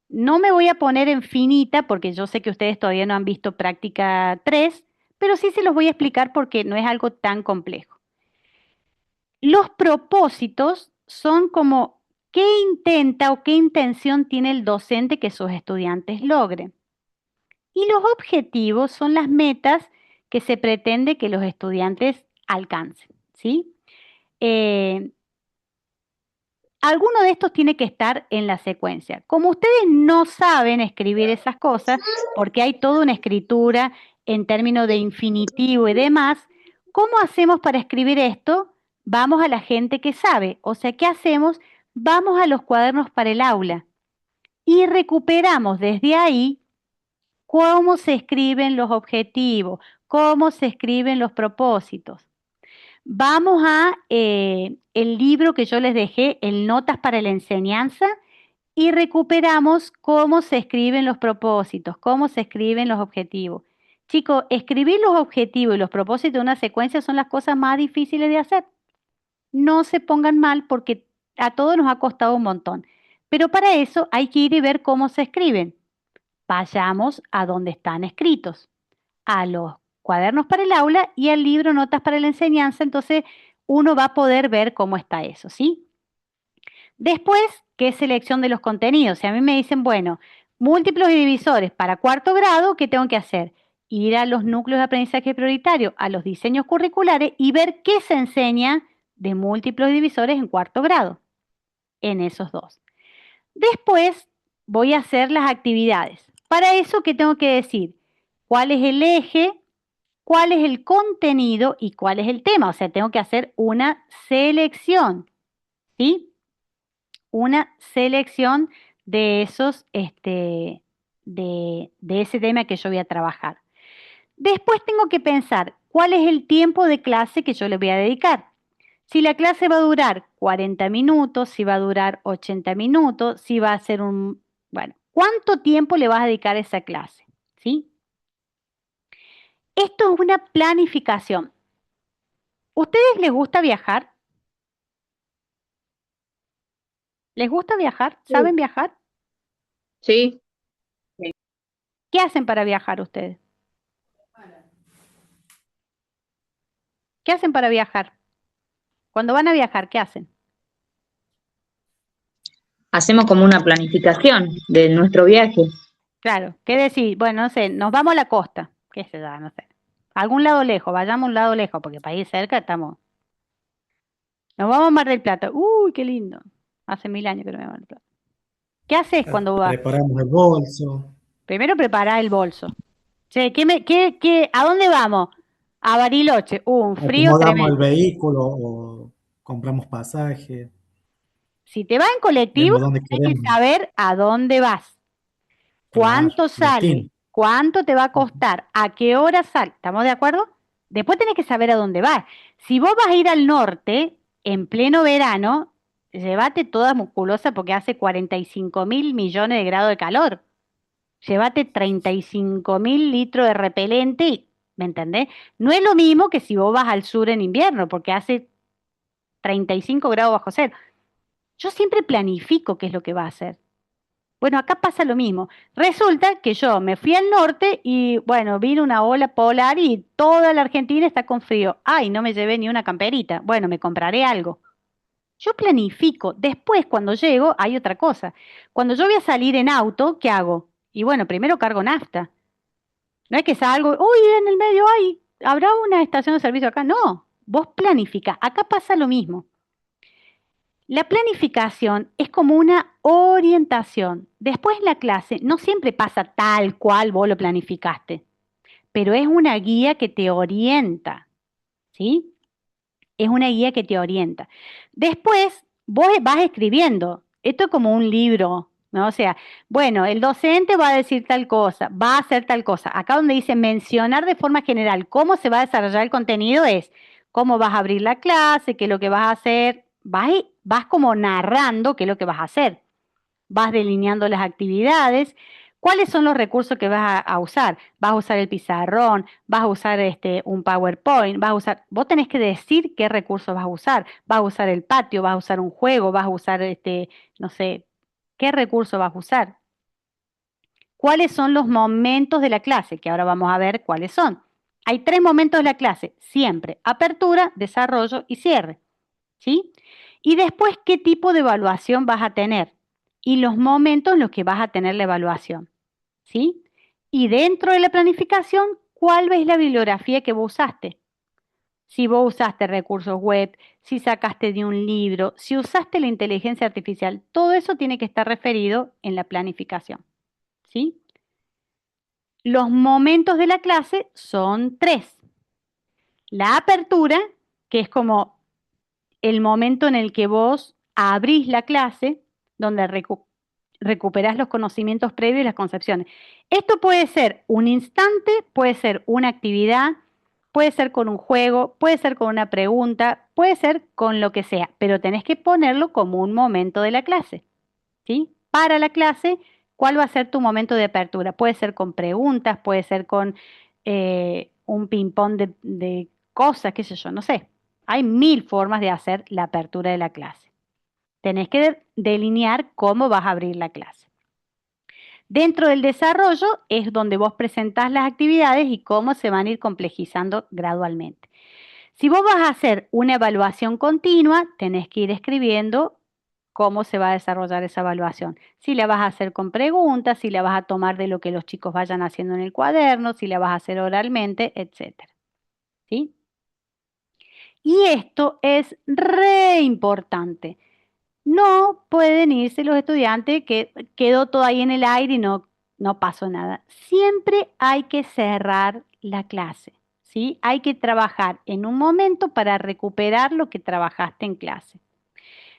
No me voy a poner en finita porque yo sé que ustedes todavía no han visto práctica 3, pero sí se los voy a explicar porque no es algo tan complejo. Los propósitos son como qué intenta o qué intención tiene el docente que sus estudiantes logren. Y los objetivos son las metas que se pretende que los estudiantes alcancen, ¿sí? Alguno de estos tiene que estar en la secuencia. Como ustedes no saben escribir esas cosas, porque hay toda una escritura en términos de infinitivo y demás, ¿cómo hacemos para escribir esto? Vamos a la gente que sabe. O sea, ¿qué hacemos? Vamos a los cuadernos para el aula y recuperamos desde ahí cómo se escriben los objetivos, cómo se escriben los propósitos. Vamos a el libro que yo les dejé, el Notas para la Enseñanza, y recuperamos cómo se escriben los propósitos, cómo se escriben los objetivos. Chicos, escribir los objetivos y los propósitos de una secuencia son las cosas más difíciles de hacer. No se pongan mal porque a todos nos ha costado un montón. Pero para eso hay que ir y ver cómo se escriben. Vayamos a donde están escritos, a los cuadernos para el aula y al libro Notas para la Enseñanza, entonces uno va a poder ver cómo está eso, ¿sí? Después, ¿qué selección de los contenidos? Si a mí me dicen, bueno, múltiplos y divisores para cuarto grado, ¿qué tengo que hacer? Ir a los núcleos de aprendizaje prioritario, a los diseños curriculares y ver qué se enseña de múltiplos y divisores en cuarto grado, en esos dos. Después voy a hacer las actividades. Para eso, ¿qué tengo que decir? ¿Cuál es el eje? ¿Cuál es el contenido y cuál es el tema? O sea, tengo que hacer una selección, ¿sí? Una selección de esos, de ese tema que yo voy a trabajar. Después tengo que pensar cuál es el tiempo de clase que yo le voy a dedicar. Si la clase va a durar 40 minutos, si va a durar 80 minutos, si va a ser bueno, ¿cuánto tiempo le vas a dedicar a esa clase? ¿Sí? Esto es una planificación. ¿Ustedes les gusta viajar? ¿Les gusta viajar? ¿Saben viajar? Sí. ¿Qué hacen para viajar ustedes? ¿Qué hacen para viajar? Cuando van a viajar, ¿qué hacen? Hacemos como una planificación de nuestro viaje. Claro, ¿qué decir? Bueno, no sé, nos vamos a la costa, qué sé yo, no sé. A algún lado lejos, vayamos a un lado lejos, porque para ir cerca estamos. Nos vamos a Mar del Plata. Uy, qué lindo. Hace 1000 años que no me voy a Mar del Plata. ¿Qué haces cuando vas? Preparamos el bolso, Primero prepará el bolso. Che, ¿a dónde vamos? A Bariloche. Un frío acomodamos el tremendo. vehículo o compramos pasaje, Si te vas en colectivo, vemos dónde tienes que queremos. saber a dónde vas. Claro, ¿Cuánto sale? destino. ¿Cuánto te va a costar? ¿A qué hora sale? ¿Estamos de acuerdo? Después tenés que saber a dónde vas. Si vos vas a ir al norte en pleno verano, llévate toda musculosa porque hace 45.000 millones de grados de calor. Llévate 35.000 litros de repelente, ¿me entendés? No es lo mismo que si vos vas al sur en invierno porque hace 35 grados bajo cero. Yo siempre planifico qué es lo que va a hacer. Bueno, acá pasa lo mismo. Resulta que yo me fui al norte y, bueno, vino una ola polar y toda la Argentina está con frío. Ay, no me llevé ni una camperita. Bueno, me compraré algo. Yo planifico. Después, cuando llego, hay otra cosa. Cuando yo voy a salir en auto, ¿qué hago? Y bueno, primero cargo nafta. No es que salgo, uy, en el medio hay, ¿habrá una estación de servicio acá? No, vos planificás. Acá pasa lo mismo. La planificación es como una orientación. Después la clase no siempre pasa tal cual vos lo planificaste, pero es una guía que te orienta, ¿sí? Es una guía que te orienta. Después vos vas escribiendo. Esto es como un libro ¿no? O sea, bueno, el docente va a decir tal cosa, va a hacer tal cosa. Acá donde dice mencionar de forma general cómo se va a desarrollar el contenido es cómo vas a abrir la clase, qué es lo que vas a hacer, vas como narrando qué es lo que vas a hacer, vas delineando las actividades, cuáles son los recursos que vas a usar. Vas a usar el pizarrón, vas a usar un PowerPoint, vos tenés que decir qué recursos vas a usar el patio, vas a usar un juego, vas a usar no sé, qué recurso vas a usar. ¿Cuáles son los momentos de la clase? Que ahora vamos a ver cuáles son. Hay 3 momentos de la clase, siempre: apertura, desarrollo y cierre. ¿Sí? Y después, ¿qué tipo de evaluación vas a tener? Y los momentos en los que vas a tener la evaluación. ¿Sí? Y dentro de la planificación, ¿cuál es la bibliografía que vos usaste? Si vos usaste recursos web, si sacaste de un libro, si usaste la inteligencia artificial, todo eso tiene que estar referido en la planificación. ¿Sí? Los momentos de la clase son 3. La apertura, que es como el momento en el que vos abrís la clase, donde recuperás los conocimientos previos y las concepciones. Esto puede ser un instante, puede ser una actividad, puede ser con un juego, puede ser con una pregunta, puede ser con lo que sea, pero tenés que ponerlo como un momento de la clase, ¿sí? Para la clase, ¿cuál va a ser tu momento de apertura? Puede ser con preguntas, puede ser con un ping-pong de cosas, qué sé yo, no sé. Hay 1000 formas de hacer la apertura de la clase. Tenés que delinear cómo vas a abrir la clase. Dentro del desarrollo es donde vos presentás las actividades y cómo se van a ir complejizando gradualmente. Si vos vas a hacer una evaluación continua, tenés que ir escribiendo cómo se va a desarrollar esa evaluación. Si la vas a hacer con preguntas, si la vas a tomar de lo que los chicos vayan haciendo en el cuaderno, si la vas a hacer oralmente, etc. ¿Sí? Y esto es re importante. No pueden irse los estudiantes que quedó todo ahí en el aire y no pasó nada. Siempre hay que cerrar la clase, ¿sí? Hay que trabajar en un momento para recuperar lo que trabajaste en clase.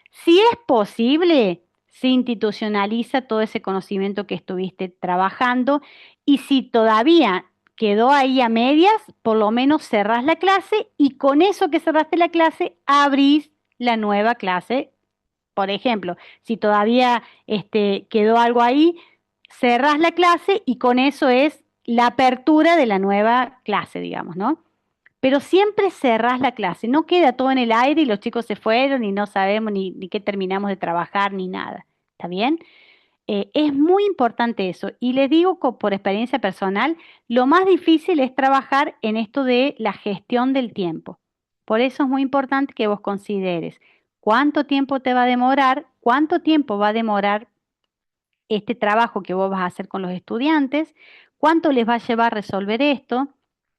Si es posible, se institucionaliza todo ese conocimiento que estuviste trabajando, y si todavía quedó ahí a medias, por lo menos cerrás la clase y con eso que cerraste la clase, abrís la nueva clase. Por ejemplo, si todavía quedó algo ahí, cerrás la clase y con eso es la apertura de la nueva clase, digamos, ¿no? Pero siempre cerrás la clase, no queda todo en el aire y los chicos se fueron y no sabemos ni qué terminamos de trabajar ni nada. ¿Está bien? Es muy importante eso. Y les digo por experiencia personal, lo más difícil es trabajar en esto de la gestión del tiempo. Por eso es muy importante que vos consideres cuánto tiempo te va a demorar, cuánto tiempo va a demorar este trabajo que vos vas a hacer con los estudiantes, cuánto les va a llevar resolver esto,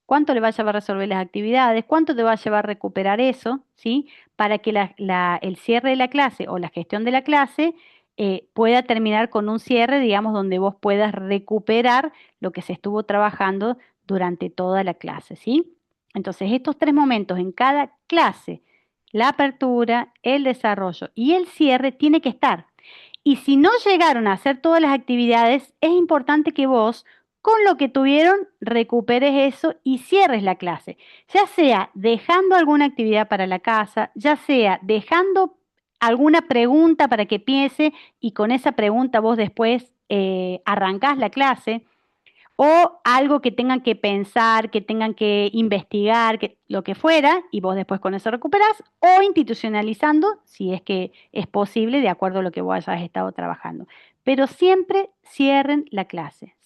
cuánto les va a llevar resolver las actividades, cuánto te va a llevar recuperar eso, ¿sí? Para que el cierre de la clase o la gestión de la clase pueda terminar con un cierre, digamos, donde vos puedas recuperar lo que se estuvo trabajando durante toda la clase, ¿sí? Entonces, estos 3 momentos en cada clase, la apertura, el desarrollo y el cierre, tiene que estar. Y si no llegaron a hacer todas las actividades, es importante que vos, con lo que tuvieron, recuperes eso y cierres la clase. Ya sea dejando alguna actividad para la casa, ya sea dejando alguna pregunta para que piense y con esa pregunta vos después arrancás la clase, o algo que tengan que pensar, que tengan que investigar, lo que fuera, y vos después con eso recuperás, o institucionalizando, si es que es posible, de acuerdo a lo que vos hayas estado trabajando. Pero siempre cierren la clase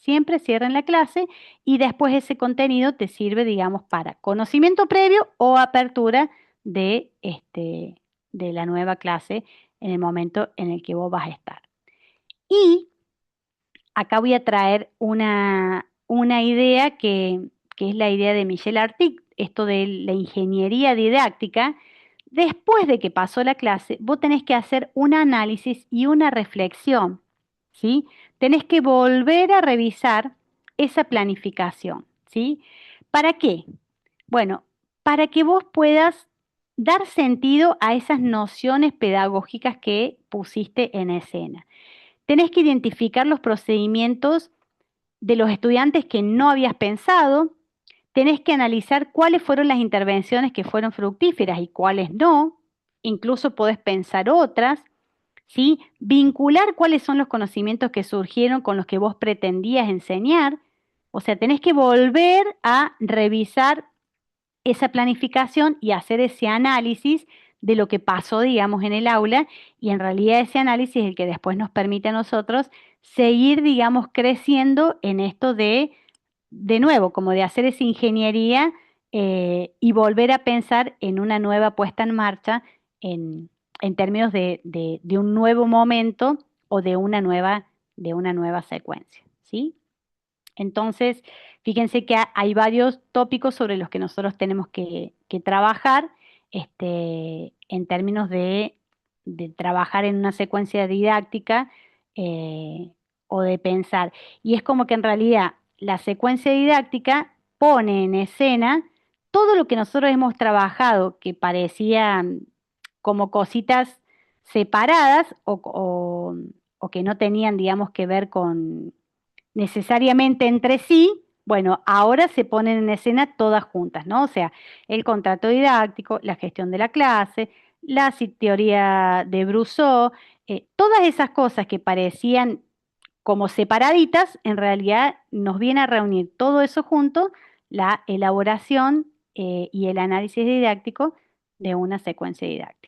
y después ese contenido te sirve, digamos, para conocimiento previo o apertura de la nueva clase en el momento en el que vos vas a estar. Y acá voy a traer una idea que es la idea de Michel Artic, esto de la ingeniería didáctica. Después de que pasó la clase, vos tenés que hacer un análisis y una reflexión, ¿sí? Tenés que volver a revisar esa planificación, ¿sí? ¿Para qué? Bueno, para que vos puedas dar sentido a esas nociones pedagógicas que pusiste en escena. tenés que identificar los procedimientos de los estudiantes que no habías pensado, tenés que analizar cuáles fueron las intervenciones que fueron fructíferas y cuáles no, incluso podés pensar otras, ¿sí? Vincular cuáles son los conocimientos que surgieron con los que vos pretendías enseñar, o sea, tenés que volver a revisar esa planificación y hacer ese análisis de lo que pasó, digamos, en el aula, y en realidad ese análisis es el que después nos permite a nosotros seguir, digamos, creciendo en esto de nuevo, como de hacer esa ingeniería y volver a pensar en una nueva puesta en marcha en términos de un nuevo momento o de una nueva secuencia, ¿sí? Entonces, fíjense que hay varios tópicos sobre los que nosotros tenemos que trabajar en términos de trabajar en una secuencia didáctica o de pensar. Y es como que en realidad la secuencia didáctica pone en escena todo lo que nosotros hemos trabajado, que parecían como cositas separadas o que no tenían, digamos, que ver con necesariamente entre sí, bueno, ahora se ponen en escena todas juntas, ¿no? O sea, el contrato didáctico, la gestión de la clase, la teoría de Brousseau, todas esas cosas que parecían como separaditas, en realidad nos viene a reunir todo eso junto, la elaboración y el análisis didáctico de una secuencia didáctica.